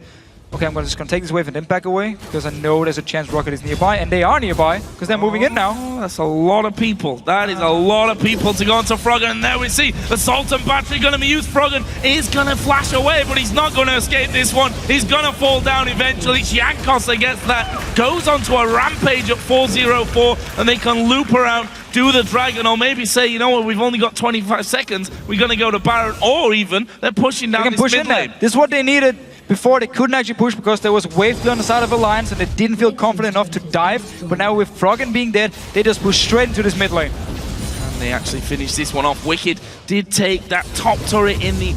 Okay, I'm just going to take this wave and then back away, because I know there's a chance Rocket is nearby, and they are nearby, because they're moving in now. That's a lot of people. That is a lot of people to go onto Froggen, and there we see the Sultan battery going to be used. Froggen is going to flash away, but he's not going to escape this one. He's going to fall down eventually. Jankos against that goes onto a rampage at 404, and they can loop around, do the Dragon, or maybe say, you know what, we've only got 25 seconds, we're going to go to Baron, or even they're pushing down this mid lane. This is what they needed. Before, they couldn't actually push because there was wave play on the side of Alliance and they didn't feel confident enough to dive. But now with Froggen being dead, they just push straight into this mid lane. And they actually finished this one off. Wicked did take that top turret in the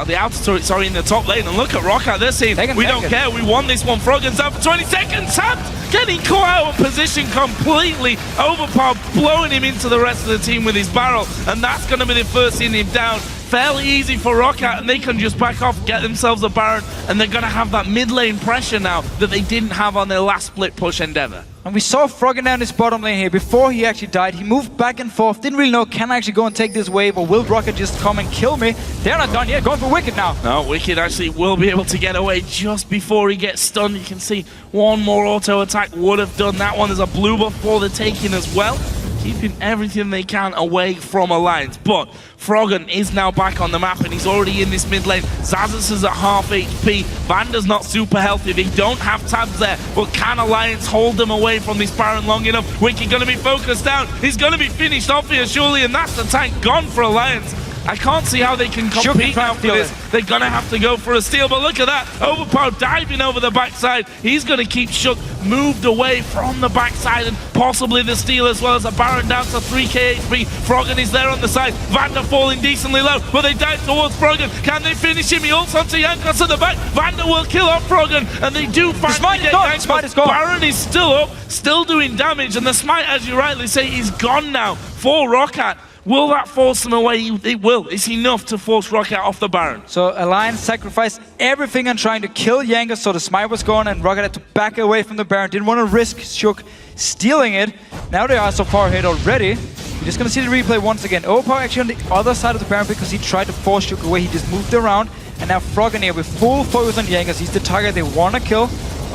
the outer turret, sorry, in the top lane. And look at Roccat, they're saying, we don't care, we won this one. Froggen's out for 20 seconds. Tabs getting caught out of position completely. Overpower blowing him into the rest of the team with his barrel. And that's going to be the first in him down. Fairly easy for Roccat, and they can just back off, get themselves a Baron, and they're going to have that mid lane pressure now that they didn't have on their last split push endeavor. And we saw Froggen down his bottom lane here. Before he actually died, he moved back and forth. Didn't really know, can I actually go and take this wave, or will Roccat just come and kill me? They're not done yet. Going for Wicked now. No, Wicked actually will be able to get away just before he gets stunned. You can see one more auto attack would have done that one. There's a blue buff for the taking as well, keeping everything they can away from Alliance. But Froggen is now back on the map, and he's already in this mid lane. Xaxus is at half HP. Vanda's not super healthy. They don't have tabs there, but can Alliance hold them away from this Baron long enough? Wicked going to be focused down. He's going to be finished off here, surely, and that's the tank gone for Alliance. I can't see how they can compete after this. They're going to have to go for a steal, but look at that. Overpower diving over the backside. He's going to keep Shook moved away from the backside, and possibly the steal as well, as a Baron down to 3k HP. Froggen is there on the side. Vanda falling decently low, but they dive towards Froggen. Can they finish him? He ults onto Jankos at the back. Vanda will kill off Froggen, and they do finally get Jankos. Smite is gone. Baron is still up, still doing damage, and the Smite, as you rightly say, is gone now for Roccat. Will that force them away? It will. It's enough to force Roccat off the Baron. So Alliance sacrificed everything on trying to kill Jankos, so the Smite was gone, and Roccat had to back away from the Baron. Didn't want to risk Shook stealing it. Now they are so far ahead already. You're just going to see the replay once again. Overpower actually on the other side of the Baron because he tried to force Shook away. He just moved around. And now Froggen here with full focus on Jankos. He's the target they want to kill.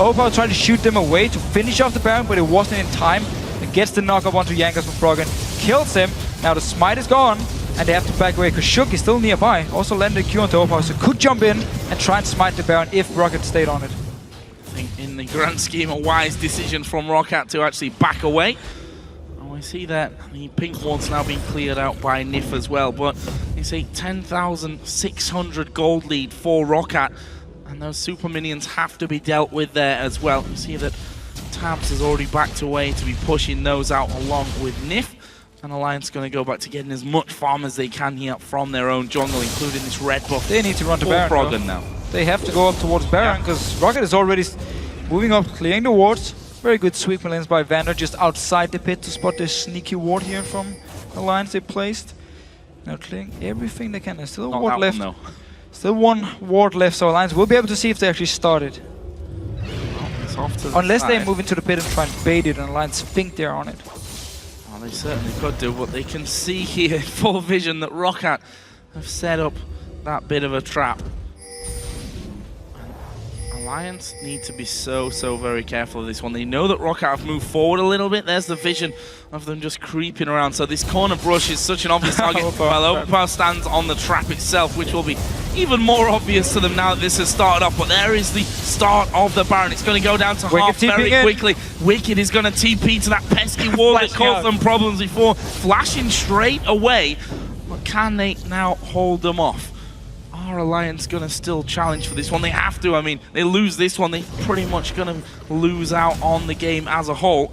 Overpower tried to shoot them away to finish off the Baron, but it wasn't in time. It gets the knock-up onto Jankos from Froggen. Kills him. Now the Smite is gone, and they have to back away because Shook is still nearby. Also landed a Q onto Overpower, so could jump in and try and smite the Baron if Roccat stayed on it. I think in the grand scheme, a wise decision from Roccat to actually back away. Oh, I see that the pink ward's now being cleared out by Nif as well, but it's a 10,600 gold lead for Roccat, and those super minions have to be dealt with there as well. You see that Tabs has already backed away to be pushing those out along with Nif. And Alliance going to go back to getting as much farm as they can here from their own jungle, including this red buff. They need to run to Baron Froggen now. They have to go up towards Baron because Roccat is already moving up, clearing the wards. Very good sweep lanes by Vander just outside the pit to spot this sneaky ward here from Alliance they placed. Now clearing everything they can. There's still a ward left. Still one ward left, so Alliance will be able to see if they actually started. Unless they move into the pit and try and bait it, and Alliance think they're on it. Well, they certainly could do, but they can see here in full vision that Roccat have set up that bit of a trap. And Alliance need to be so very careful of this one. They know that Roccat have moved forward a little bit. There's the vision of them just creeping around. So this corner brush is such an obvious target, while Overpower stands on the trap itself, which will be even more obvious to them now that this has started off. But there is the start of the Baron. It's going to go down to half very quickly. Wicked is going to TP to that pesky wall that caused them problems before, flashing straight away. But can they now hold them off? Are Alliance going to still challenge for this one? They have to. I mean, they lose this one, they're pretty much going to lose out on the game as a whole.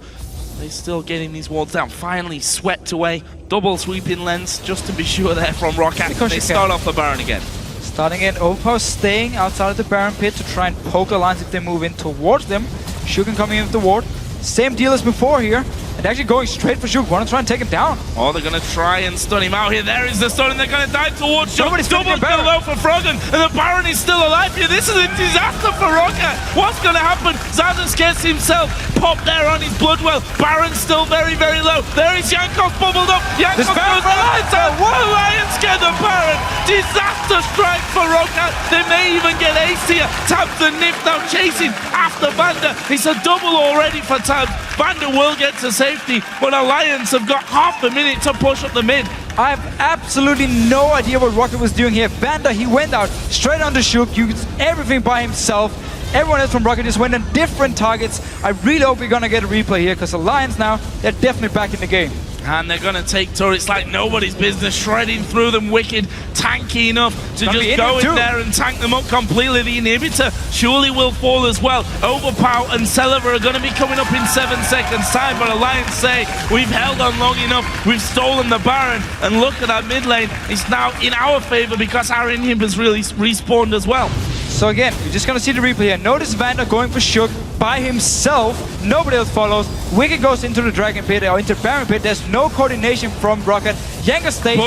They're still getting these walls down. Finally swept away. Double sweeping lens just to be sure there from Roccat. They start off the Baron again. Starting in, Overpower staying outside of the Baron pit to try and poke Alliance if they move in towards them. Shukin coming in with the ward. Same deal as before here. And actually going straight for Shuk. Want to try and take him down. Oh, they're going to try and stun him out here. There is the stun, and they're going to dive towards Shuk. Double kill though for Froggen, and the Baron is still alive here. This is a disaster for Roccat. What's going to happen? Xaxus gets himself popped there on his Bloodwell. Baron's still very low. There is Jankos bubbled up. Jankos goes Alliance out. Alliance get the Baron. Disaster strike for Roccat. They may even get ace here. Tabs and Nif now chasing after Vander. It's a double already for Tabs. Vander will get to safety, but Alliance have got half a minute to push up the mid. I have absolutely no idea what Roccat was doing here. Vander, he went out straight on the Shuk, used everything by himself. Everyone else from Roccat just went on different targets. I really hope we're gonna get a replay here, because Alliance now, they're definitely back in the game. And they're going to take turrets like nobody's business, shredding through them. Wicked, tanky enough to just go in there and tank them up completely. The inhibitor surely will fall as well. Overpower and Celeber are going to be coming up in 7 seconds time, but Alliance say, we've held on long enough. We've stolen the Baron, and look at that mid lane. It's now in our favor because our Inhib has really respawned as well. So again, you're just gonna see the replay here. Notice Vander going for Shook by himself. Nobody else follows. Wicked goes into the Dragon Pit or into Baron Pit. There's no coordination from Rocket. Jankos stays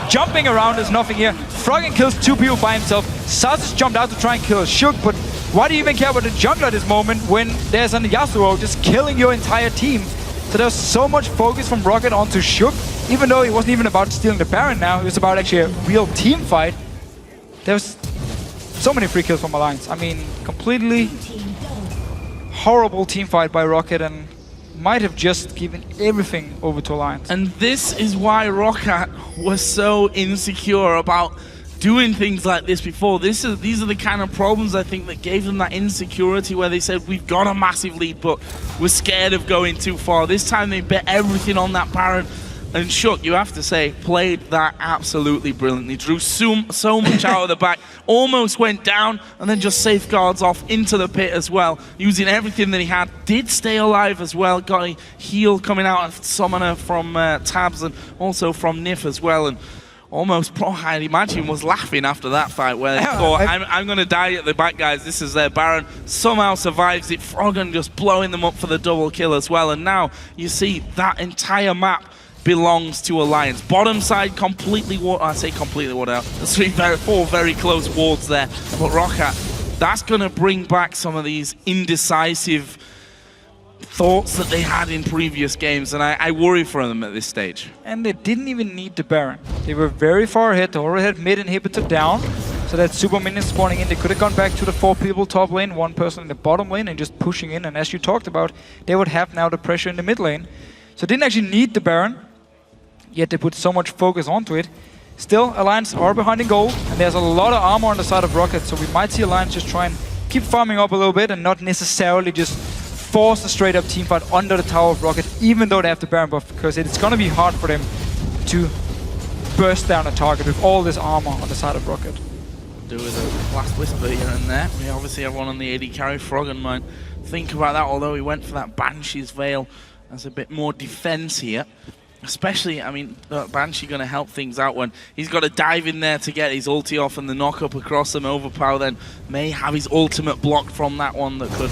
jumping around. There's nothing here. Froggen kills 2 people by himself. Sasus jumped out to try and kill Shook, but why do you even care about the jungler at this moment when there's a Yasuo just killing your entire team? So there's so much focus from Rocket onto Shook, even though it wasn't even about stealing the Baron now. It was about actually a real team fight. There's so many free kills from Alliance. I mean, completely horrible team fight by Rocket, and might have just given everything over to Alliance. And this is why Rocket was so insecure about doing things like this before. These are the kind of problems I think that gave them that insecurity where they said, we've got a massive lead, but we're scared of going too far. This time they bet everything on that Baron. And Shook, you have to say, played that absolutely brilliantly. Drew so much out of the back, almost went down, and then just safeguards off into the pit as well, using everything that he had. Did stay alive as well, got a heal coming out of Summoner from Tabs and also from Nif as well. And almost, I'd imagine, was laughing after that fight where they thought, I'm going to die at the back, guys. This is their Baron. Somehow survives it. Froggen just blowing them up for the double kill as well. And now you see that entire map belongs to Alliance. Bottom side completely I say completely watered out. There's 4 very close wards there. But Rocket, that's going to bring back some of these indecisive thoughts that they had in previous games, and I worry for them at this stage. And they didn't even need the Baron. They were very far ahead. They already had mid inhibitor down, so that super minions spawning in. They could have gone back to the 4 people top lane, 1 person in the bottom lane, and just pushing in. And as you talked about, they would have now the pressure in the mid lane. So they didn't actually need the Baron, yet they put so much focus onto it. Still, Alliance are behind in gold, and there's a lot of armor on the side of Rocket, so we might see Alliance just try and keep farming up a little bit and not necessarily just force a straight up team fight under the tower of Rocket, even though they have the Baron buff, because it's going to be hard for them to burst down a target with all this armor on the side of Rocket. Do with a last whisper here and there. We obviously have one on the AD carry. Froggen might think about that, although he went for that Banshee's Veil as a bit more defense here. Especially, I mean, Banshee going to help things out when he's got to dive in there to get his ulti off, and the knock-up across them. Overpower then may have his ultimate blocked from that one that could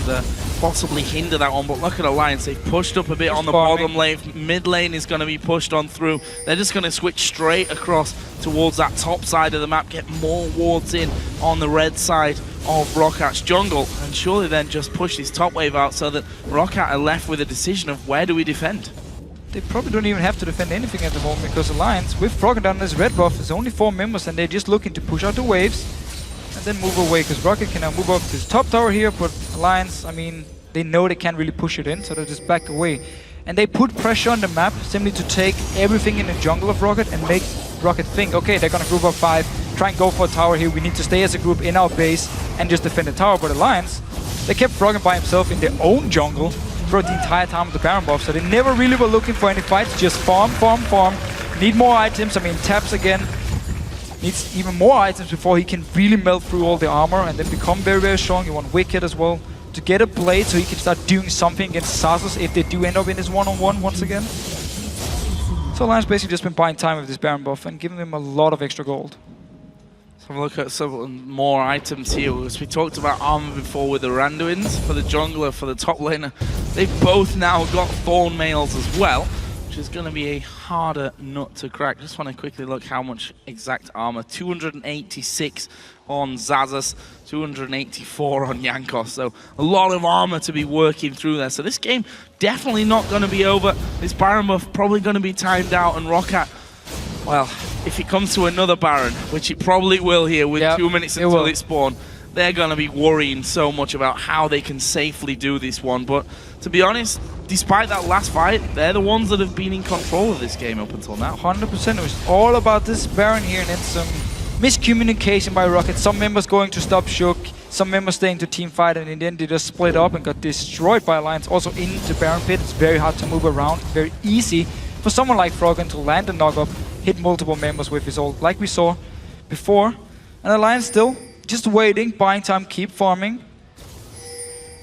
possibly hinder that one. But look at Alliance, they've pushed up a bit on the bottom lane. Mid lane is going to be pushed on through. They're just going to switch straight across towards that top side of the map, get more wards in on the red side of Rockat's jungle, and surely then just push this top wave out so that Rockat are left with a decision of where do we defend. They probably don't even have to defend anything at the moment, because Alliance, with Froggen down this red buff, there's only 4 members, and they're just looking to push out the waves and then move away, because Rocket can now move up to his top tower here, but Alliance, I mean, they know they can't really push it in, so they just back away. And they put pressure on the map simply to take everything in the jungle of Rocket and make Rocket think, okay, they're gonna group up 5, try and go for a tower here, we need to stay as a group in our base and just defend the tower. But Alliance, they kept Froggen by himself in their own jungle throughout the entire time of the Baron buff, so they never really were looking for any fights, just farm, farm, farm. Need more items. I mean, Taps again needs even more items before he can really melt through all the armor and then become very, very strong. You want Wicked as well to get a blade so he can start doing something against Sasus if they do end up in this one-on-one once again. So Alliance basically just been buying time with this Baron buff and giving them a lot of extra gold. So we'll look at some more items here. As we talked about armor before with the Randuins, for the jungler, for the top laner, they've both now got Thorn Mails as well, which is going to be a harder nut to crack. Just want to quickly look how much exact armor. 286 on Zazas, 284 on Jankos. So a lot of armor to be working through there. So this game definitely not going to be over. This Baron buff probably going to be timed out, and Rockat, well, if it comes to another Baron, which it probably will here with 2 minutes until it spawns, they're going to be worrying so much about how they can safely do this one. But to be honest, despite that last fight, they're the ones that have been in control of this game up until now. 100%. It was all about this Baron here, and then some miscommunication by Rocket. Some members going to stop Shook, some members staying to team fight, and in the end they just split up and got destroyed by Alliance. Also in the Baron pit, it's very hard to move around, very easy for someone like Froggen to land a knock-up, hit multiple members with his ult, like we saw before. And Alliance still just waiting, buying time, keep farming.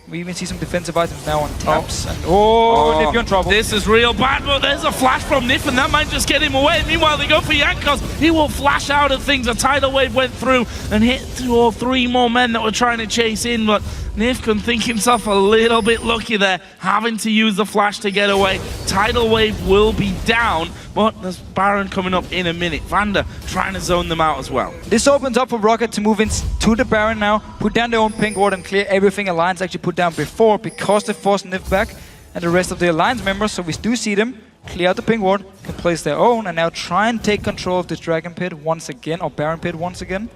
We even see some defensive items now on tops. And Nif, you're in trouble. This is real bad, but there's a flash from Nif, and that might just get him away. Meanwhile, they go for Jankos. He will flash out of things. A tidal wave went through and hit 2 or 3 more men that were trying to chase in, but Nif can think himself a little bit lucky there, having to use the flash to get away. Tidal wave will be down, but there's Baron coming up in a minute. Vander trying to zone them out as well. This opens up for Rocket to move into the Baron now, put down their own pink ward and clear everything Alliance actually put down before, because they forced Nif back and the rest of the Alliance members. So we do see them clear out the pink ward, can place their own, and now try and take control of this Dragon Pit once again, or Baron Pit once again.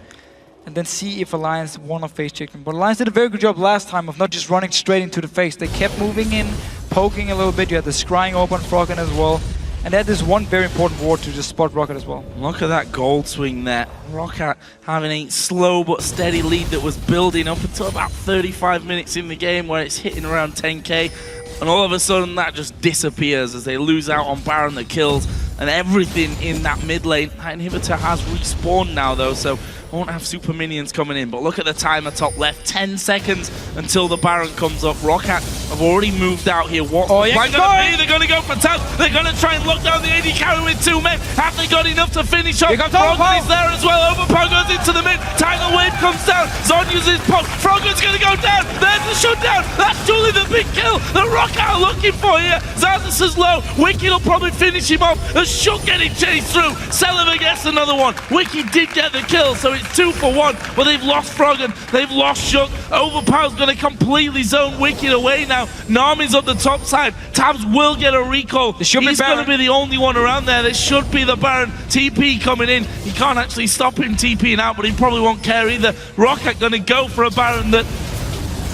And then see if Alliance want to face check them. But Alliance did a very good job last time of not just running straight into the face. They kept moving in, poking a little bit. You had the scrying open Froggen as well. And that is one very important ward to just spot Rocket as well. Look at that gold swing there. Rocket having a slow but steady lead that was building up until about 35 minutes in the game, where it's hitting around 10k. And all of a sudden that just disappears as they lose out on Baron, the kills, and everything in that mid lane. That inhibitor has respawned now though, so won't have super minions coming in. But look at the timer top left, 10 seconds until the Baron comes up. Rocket have already moved out here. What's the plan gonna be? They're gonna go for Tab. They're gonna try and lock down the AD carry with 2 men. Have they got enough to finish off? Froggen is there as well. Overpower goes into the mid. Tidal wave comes down. Zon uses poke. Froggen's gonna go down. There's the shutdown. That's truly the big kill that Rocket are looking for here. Xaxus is low. Wicked will probably finish him off. As Shook getting chased through. Celebi gets another one. Wicked did get the kill, so it's 2 for 1, but they've lost Froggen, they've lost Shook. Overpower's going to completely zone Wicked away now. Nami's up the top side. Tabs will get a recall. He's going to be the only one around there. This should be the Baron. TP coming in. He can't actually stop him TPing out, but he probably won't care either. Rocket going to go for a Baron that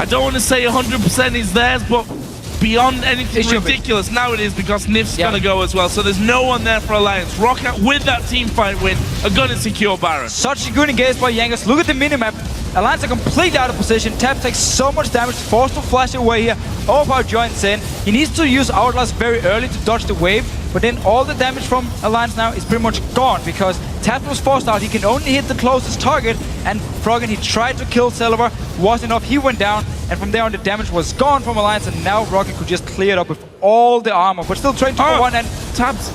I don't want to say 100% is theirs, but beyond anything ridiculous. Now it is, because Nif's going to go as well. So there's no one there for Alliance. Rocket, with that team fight win, are going to secure Baron. Such a good engage by Jankos. Look at the minimap. Alliance are completely out of position. Tab takes so much damage, forced to flash away here. Overpower joins in. He needs to use Outlast very early to dodge the wave, but then all the damage from Alliance now is pretty much gone, because Tab was forced out. He can only hit the closest target, and Froggen, he tried to kill Celebi, wasn't enough. He went down, and from there on the damage was gone from Alliance, and now Rocket could just clear it up with all the armor, but still trying to go one, and Tab's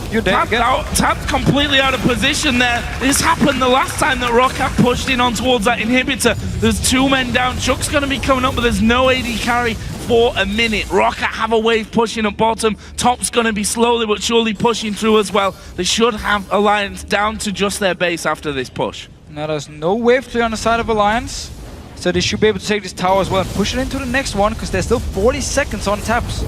completely out of position there. This happened the last time that Rocket pushed in on towards that inhibitor. There's 2 men down. Shook's going to be coming up, but there's no AD carry for a minute. Rocket have a wave pushing at bottom. Top's going to be slowly but surely pushing through as well. They should have Alliance down to just their base after this push. Now there's no wave clear on the side of Alliance, so they should be able to take this tower as well and push it into the next one, because there's still 40 seconds on taps.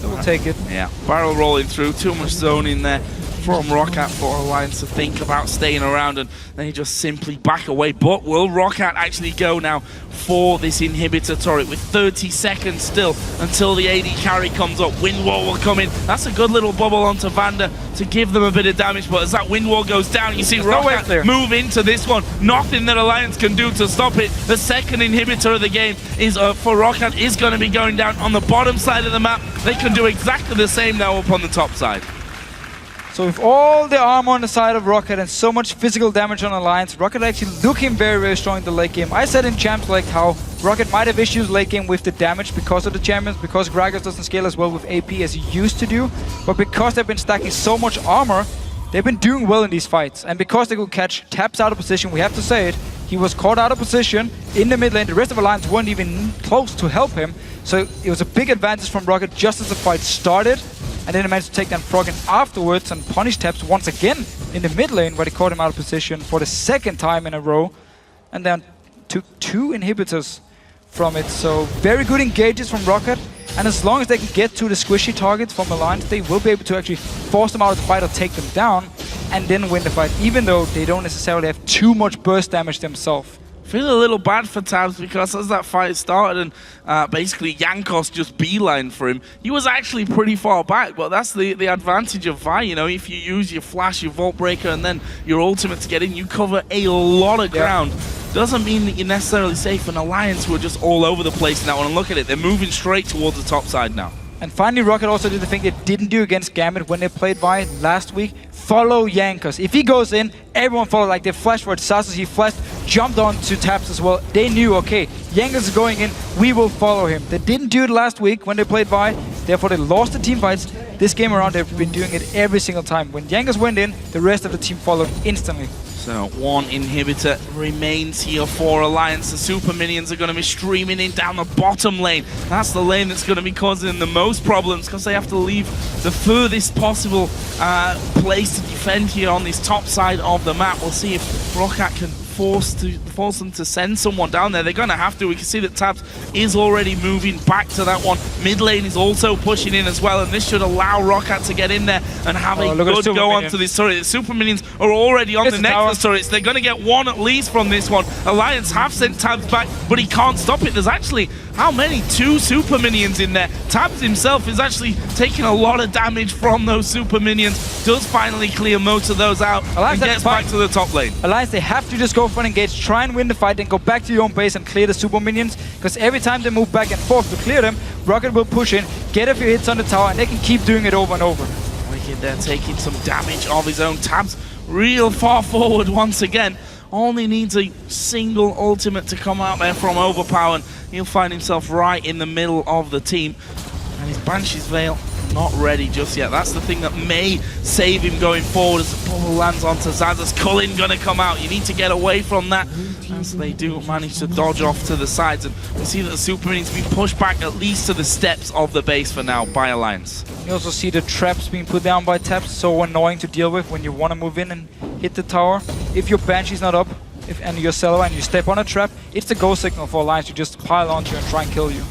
They will take it. Yeah, barrel rolling through, too much zoning there from Rocket for Alliance to think about staying around, and they just simply back away. But will Rocket actually go now for this inhibitor turret with 30 seconds still until the AD carry comes up? Wind wall will come in. That's a good little bubble onto Vander to give them a bit of damage, but as that wind wall goes down, you see Rocket move into this one. Nothing that Alliance can do to stop it. The second inhibitor of the game is for Rocket is going to be going down on the bottom side of the map. They can do exactly the same now up on the top side. So with all the armor on the side of Rocket and so much physical damage on Alliance, Rocket actually looking very, very strong in the late game. I said in Champs like how Rocket might have issues late game with the damage because of the champions, because Gragas doesn't scale as well with AP as he used to do, but because they've been stacking so much armor, they've been doing well in these fights. And because they could catch Taps out of position, we have to say it, he was caught out of position in the mid lane. The rest of Alliance weren't even close to help him, so it was a big advantage from Rocket just as the fight started. And then they managed to take down Froggen afterwards and punish Taps once again in the mid lane, where they caught him out of position for the 2nd time in a row. And then took 2 inhibitors from it. So very good engages from Rocket. And as long as they can get to the squishy targets from Alliance, they will be able to actually force them out of the fight or take them down and then win the fight, even though they don't necessarily have too much burst damage themselves. Feel a little bad for Tabs, because as that fight started and basically Jankos just beeline for him, he was actually pretty far back, but that's the advantage of Vi. You know, if you use your flash, your Vault Breaker, and then your ultimate to get in, you cover a lot of ground. Doesn't mean that you're necessarily safe. An Alliance who are just all over the place now, and look at it, they're moving straight towards the top side now. And finally, Rocket also did the thing they didn't do against Gambit when they played Vi last week. Follow Jankos. If he goes in, everyone follows. Like they flashed for Xaxus, he flashed. jumped on to Tabs as well. They knew, okay, Jankos is going in, we will follow him. They didn't do it last week when they played Vi, therefore they lost the team fights. This game around, they've been doing it every single time. When Jankos went in, the rest of the team followed instantly. So one inhibitor remains here for Alliance. The super minions are going to be streaming in down the bottom lane. That's the lane that's going to be causing the most problems because they have to leave the furthest possible place to defend here on this top side of the map. We'll see if ROC can force them to send someone down there. They're going to have to. We can see that Tabs is already moving back to that one. Mid lane is also pushing in as well, and this should allow ROC to get in there and have a good go onto this turret. The super minions are already on the Nexus turrets. They're going to get one at least from this one. Alliance have sent Tabs back, but he can't stop it. There's actually, how many? 2 super minions in there. Tabs himself is actually taking a lot of damage from those super minions. Does finally clear most of those out and gets back to the top lane. Alliance, they have to just go for an engage, try and win the fight, then go back to your own base and clear the super minions, because every time they move back and forth to clear them, Rocket will push in, get a few hits on the tower, and they can keep doing it over and over. Wicked there taking some damage of his own. Tabs real far forward once again. Only needs a single ultimate to come out there from Overpower, and he'll find himself right in the middle of the team. And his Banshee's Veil not ready just yet. That's the thing that may save him going forward as the ball lands onto Zazas. Cullen gonna come out. You need to get away from that as they do manage to dodge off to the sides. And we see that the super minions being pushed back at least to the steps of the base for now by Alliance. You also see the traps being put down by Tabs, so annoying to deal with when you want to move in and hit the tower. If your Banshee's not up, and you're Selva and you step on a trap, it's the go signal for Alliance to just pile onto you and try and kill you.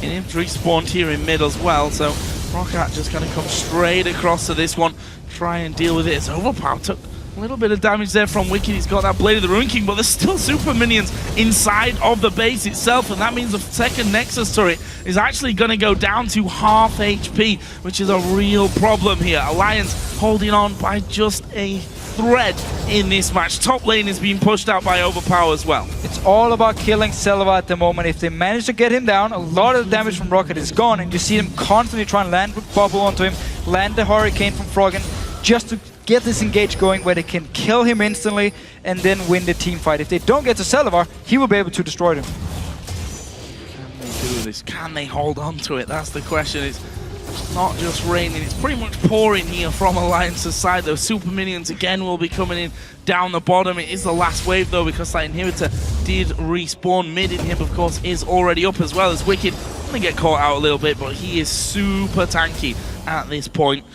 And infantry spawned here in mid as well, so Rockat just going to come straight across to this one, try and deal with it. It's Overpower took a little bit of damage there from Wicked. He's got that Blade of the Ruin King, but there's still super minions inside of the base itself, and that means the second Nexus turret is actually going to go down to half HP, which is a real problem here. Alliance holding on by just a thread in this match. Top lane is being pushed out by Overpower as well. It's all about killing Selva at the moment. If they manage to get him down, a lot of the damage from Rocket is gone, and you see him constantly try and land with Bubble onto him, land the Hurricane from Froggen, just to get this engage going where they can kill him instantly and then win the team fight. If they don't get to Selva, he will be able to destroy them. Can they do this? Can they hold on to it? That's the question. It's not just raining, it's pretty much pouring here from Alliance's side. Those super minions again will be coming in down the bottom. It is the last wave though, because that inhibitor did respawn. Mid inhib of course is already up, as well as Wicked. Gonna get caught out a little bit, but he is super tanky at this point.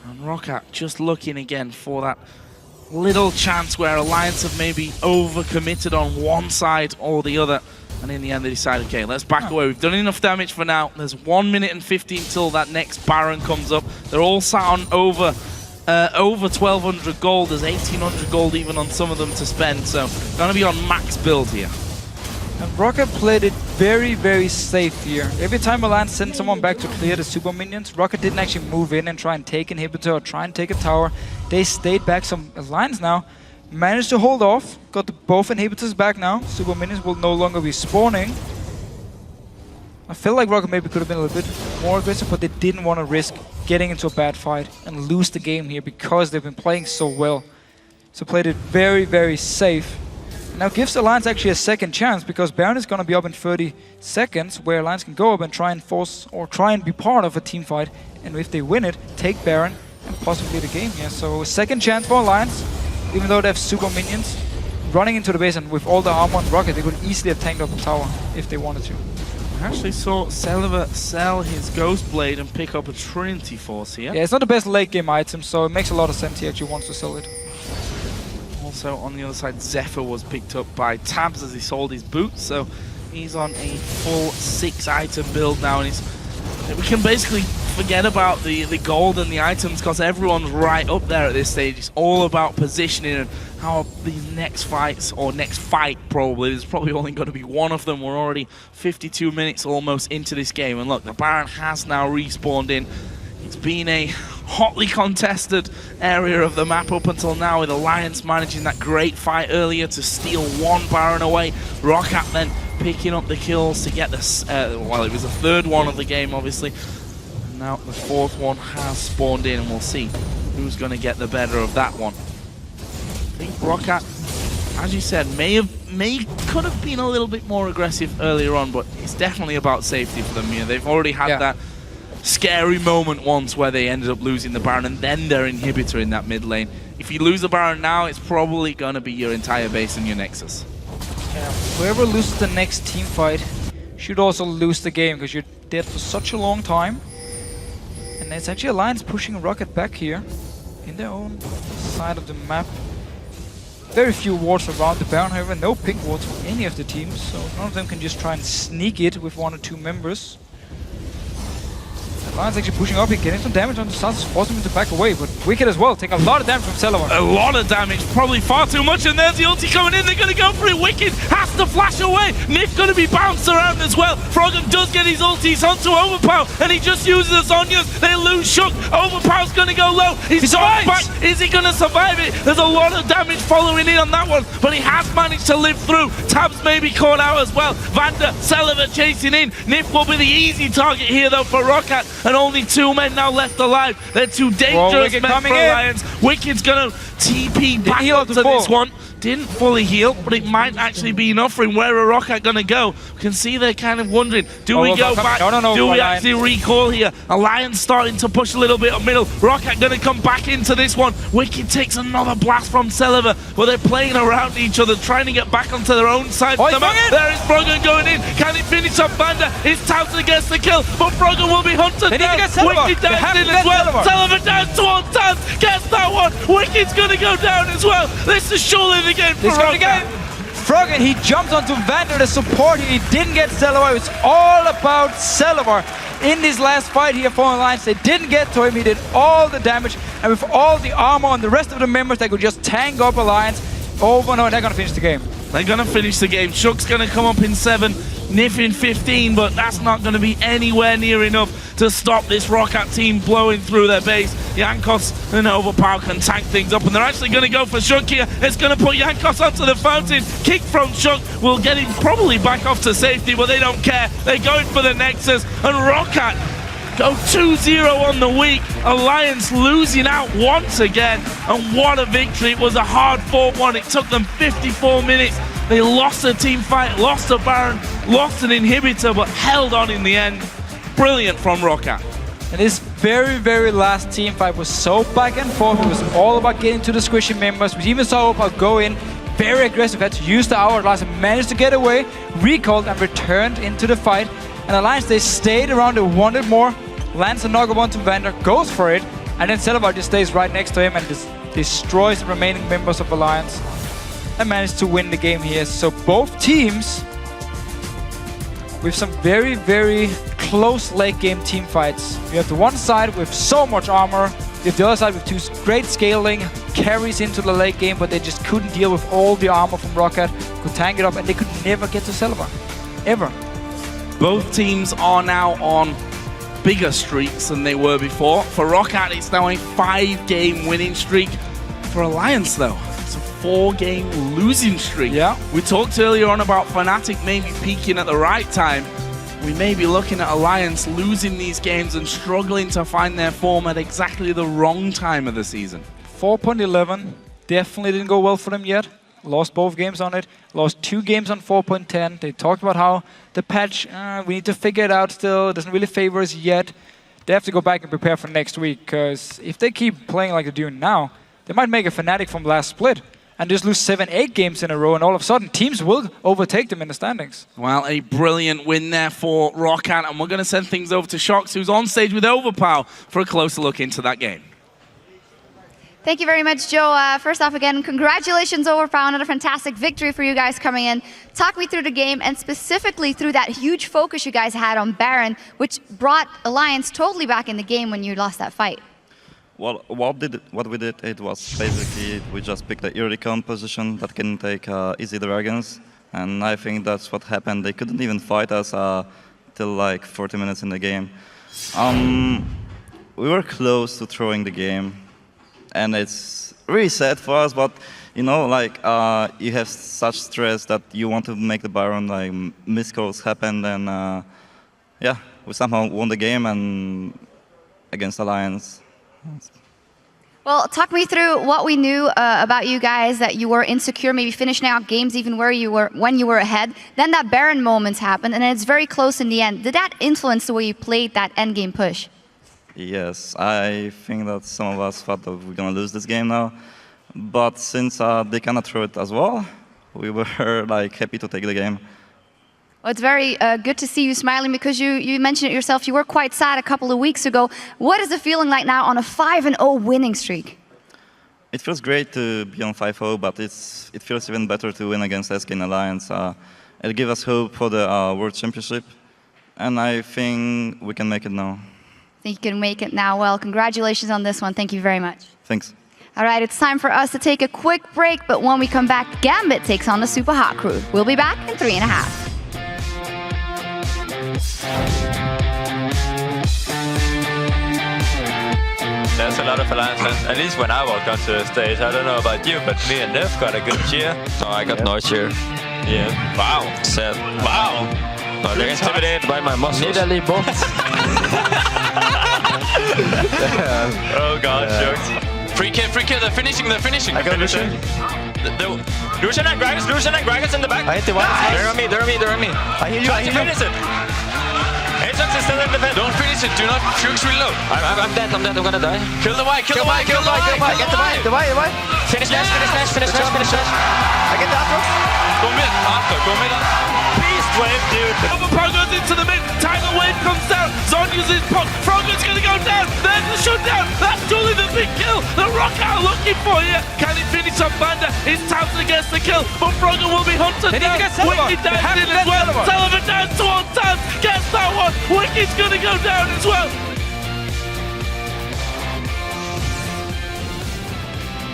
And Rockat just looking again for that little chance where Alliance have maybe overcommitted on one side or the other. And in the end, they decide, okay, let's back away. We've done enough damage for now. There's 1 minute and 15 till that next Baron comes up. They're all sat on over 1,200 gold. There's 1,800 gold even on some of them to spend. So, gonna be on max build here. And Rocket played it very, very safe here. Every time Alliance sent someone back to clear the super minions, Rocket didn't actually move in and try and take inhibitor or try and take a tower. They stayed back. Some Alliance now managed to hold off, got both inhibitors back now. Super minions will no longer be spawning. I feel like Rocket maybe could have been a little bit more aggressive, but they didn't want to risk getting into a bad fight and lose the game here because they've been playing so well. So played it very, very safe. Now gives Alliance actually a second chance, because Baron is going to be up in 30 seconds, where Alliance can go up and try and force or try and be part of a team fight. And if they win it, take Baron and possibly the game here. So a second chance for Alliance. Even though they have super minions running into the base, and with all the armor on Rocket, they could easily have tanked up the tower if they wanted to. I actually saw Selva sell his Ghost Blade and pick up a Trinity Force here. Yeah, it's not the best late game item, so it makes a lot of sense he actually wants to sell it. Also on the other side, Zephyr was picked up by Tabs as he sold his boots, so he's on a full 6-item build now, and we can basically forget about the gold and the items, because everyone's right up there at this stage. It's all about positioning and how these next fights, or next fight probably, there's probably only going to be one of them. We're already 52 minutes almost into this game, and look, the Baron has now respawned in. It's been a hotly contested area of the map up until now, with Alliance managing that great fight earlier to steal one Baron away. Rockat then picking up the kills to get this, well, it was the third one of the game obviously. And now the fourth one has spawned in, and we'll see who's going to get the better of that one. I think Rockat as you said, could have been a little bit more aggressive earlier on, but it's definitely about safety for them here. They've already had that scary moment once where they ended up losing the Baron and then their inhibitor in that mid lane. If you lose the Baron now, it's probably going to be your entire base and your Nexus. Yeah. Whoever loses the next team fight should also lose the game, because you're dead for such a long time. And it's actually Alliance pushing Rocket back here in their own side of the map. Very few wards around the Baron, however, no pink wards from any of the teams, so none of them can just try and sneak it with 1 or 2 members. Alliance actually pushing up here, getting some damage on the Sasus, forcing him to back away, but Wicked as well, taking a lot of damage from Celavar. A lot of damage, probably far too much, and there's the ulti coming in, they're going to go for it. Wicked has to flash away. Nif going to be bounced around as well. Froggen does get his ultis onto Overpower, and he just uses the Zhonya's. They lose Shook. Overpower's going to go low. He's back. Is he going to survive it? There's a lot of damage following in on that one, but he has managed to live through. Tabs may be caught out as well. Vander, Celavar chasing in. Nif will be the easy target here though for Roccat, and only 2 men now left alive. They're too dangerous men for Alliance. Wicked's going to TP back up to this one. Didn't fully heal, but it might actually be enough for him. Where are Roccat going to go? We can see they're kind of wondering, do we go back? No, do we actually recall here? Alliance starting to push a little bit up middle. Roccat going to come back into this one. Wicked takes another blast from Celavar, but they're playing around each other, trying to get back onto their own side. There is Froggen going in. Can he finish up Vander? It's Towson against the kill, but Froggen will be hunted down. Wicked down in as well. Celavar down towards Towson. Gets that one. Wicked's going to go down as well. This is surely the game for Roccat. Froggen, he jumps onto Vander, the support. He didn't get Celavar. It's all about Celavar. In this last fight here for Alliance, they didn't get to him. He did all the damage, and with all the armor on the rest of the members, they could just tank up Alliance over and over. They're going to finish the game. They're going to finish the game. Shook's going to come up in 7, Nif in 15, but that's not going to be anywhere near enough to stop this Roccat team blowing through their base. Jankos and Overpower can tank things up, and they're actually going to go for Shook here. It's going to put Jankos onto the fountain. Kick from Shook will get him probably back off to safety, but they don't care. They're going for the Nexus, and Roccat go 2-0 on the week. Alliance losing out once again, and what a victory. It was a hard-fought one. It took them 54 minutes. They lost a team fight, lost a Baron, lost an inhibitor, but held on in the end. Brilliant from Roccat. And this very, very last team fight was so back and forth. It was all about getting to the squishy members. We even saw Opal go in very aggressive, had to use the hourglass and managed to get away, recalled and returned into the fight. And Alliance, they stayed around, they wanted more. Lands a knock onto Vander, goes for it, and then Celavar just stays right next to him and just destroys the remaining members of Alliance and managed to win the game here. So both teams with some very, very close late game team fights. You have the one side with so much armor, you have the other side with 2 great scaling, carries into the late game, but they just couldn't deal with all the armor from Roccat, could tank it up, and they could never get to Celavar, ever. Both teams are now on bigger streaks than they were before. For Roccat, it's now a 5-game winning streak. For Alliance, though, it's a 4-game losing streak. Yeah. We talked earlier on about Fnatic maybe peaking at the right time. We may be looking at Alliance losing these games and struggling to find their form at exactly the wrong time of the season. 4.11 definitely didn't go well for them yet. Lost both games on it, lost 2 games on 4.10. They talked about how the patch, we need to figure it out still, it doesn't really favor us yet. They have to go back and prepare for next week, because if they keep playing like they're doing now, they might make a Fnatic from last split and just lose 7-8 games in a row, and all of a sudden teams will overtake them in the standings. Well, a brilliant win there for Roccat, and we're going to send things over to Shox, who's on stage with Overpower for a closer look into that game. Thank you very much, Joe. First off, again, congratulations, Overpower. Another fantastic victory for you guys coming in. Talk me through the game, and specifically through that huge focus you guys had on Baron, which brought Alliance totally back in the game when you lost that fight. Well, what we did, it was basically we just picked the early composition that can take easy dragons, and I think that's what happened. They couldn't even fight us till like 40 minutes in the game. We were close to throwing the game. And it's really sad for us, but you know, like you have such stress that you want to make the Baron, like miscalls happened, and yeah, we somehow won the game and against Alliance. Well, talk me through what we knew about you guys, that you were insecure, maybe finishing out games even where you were when you were ahead. Then that Baron moment happened, and it's very close in the end. Did that influence the way you played that endgame push? Yes, I think that some of us thought that we're going to lose this game now. But since they cannot throw it as well, we were like happy to take the game. Well, it's very good to see you smiling, because you mentioned it yourself. You were quite sad a couple of weeks ago. What is the feeling like now on a 5-0 winning streak? It feels great to be on 5-0, but it feels even better to win against SK in Alliance. It'll give us hope for the World Championship, and I think we can make it now. I think you can make it now. Well, congratulations on this one. Thank you very much. Thanks. All right, it's time for us to take a quick break, but when we come back, Gambit takes on the Super Hot crew. We'll be back in 3.5. There's a lot of Alliance fans, at least when I walked onto the stage. I don't know about you, but me and Nev got a good cheer. No, I got no cheer. Yeah. Wow. Sad. Wow. No, they're intimidated by my muscles. Nederlig bot. Oh god, jokes. Free kill, they're finishing. I got Lucian. Lucian and Gragas in the back. I hit the one. They're on me. I hear you, I hear you. Finish it. Ajax is still in the vent. Don't finish it, do not shoot reload. I'm dead, I'm gonna die. Kill the Y. Get the Y. The Y. Finish Nash. I get the Atrox. Go mid. Beast wave, dude. Overpower goes into the mid. Tidal wave comes down. Zon uses his pop. Frogger's gonna go down. There's the shutdown. That's truly the big kill. The ROC are looking for you. Can he finish on Banda? It's Townsend against the kill, but Frogger will be hunted down. Wicked dives in as well. Sullivan down towards Towns. Gets that one. Wicked's gonna go down as well.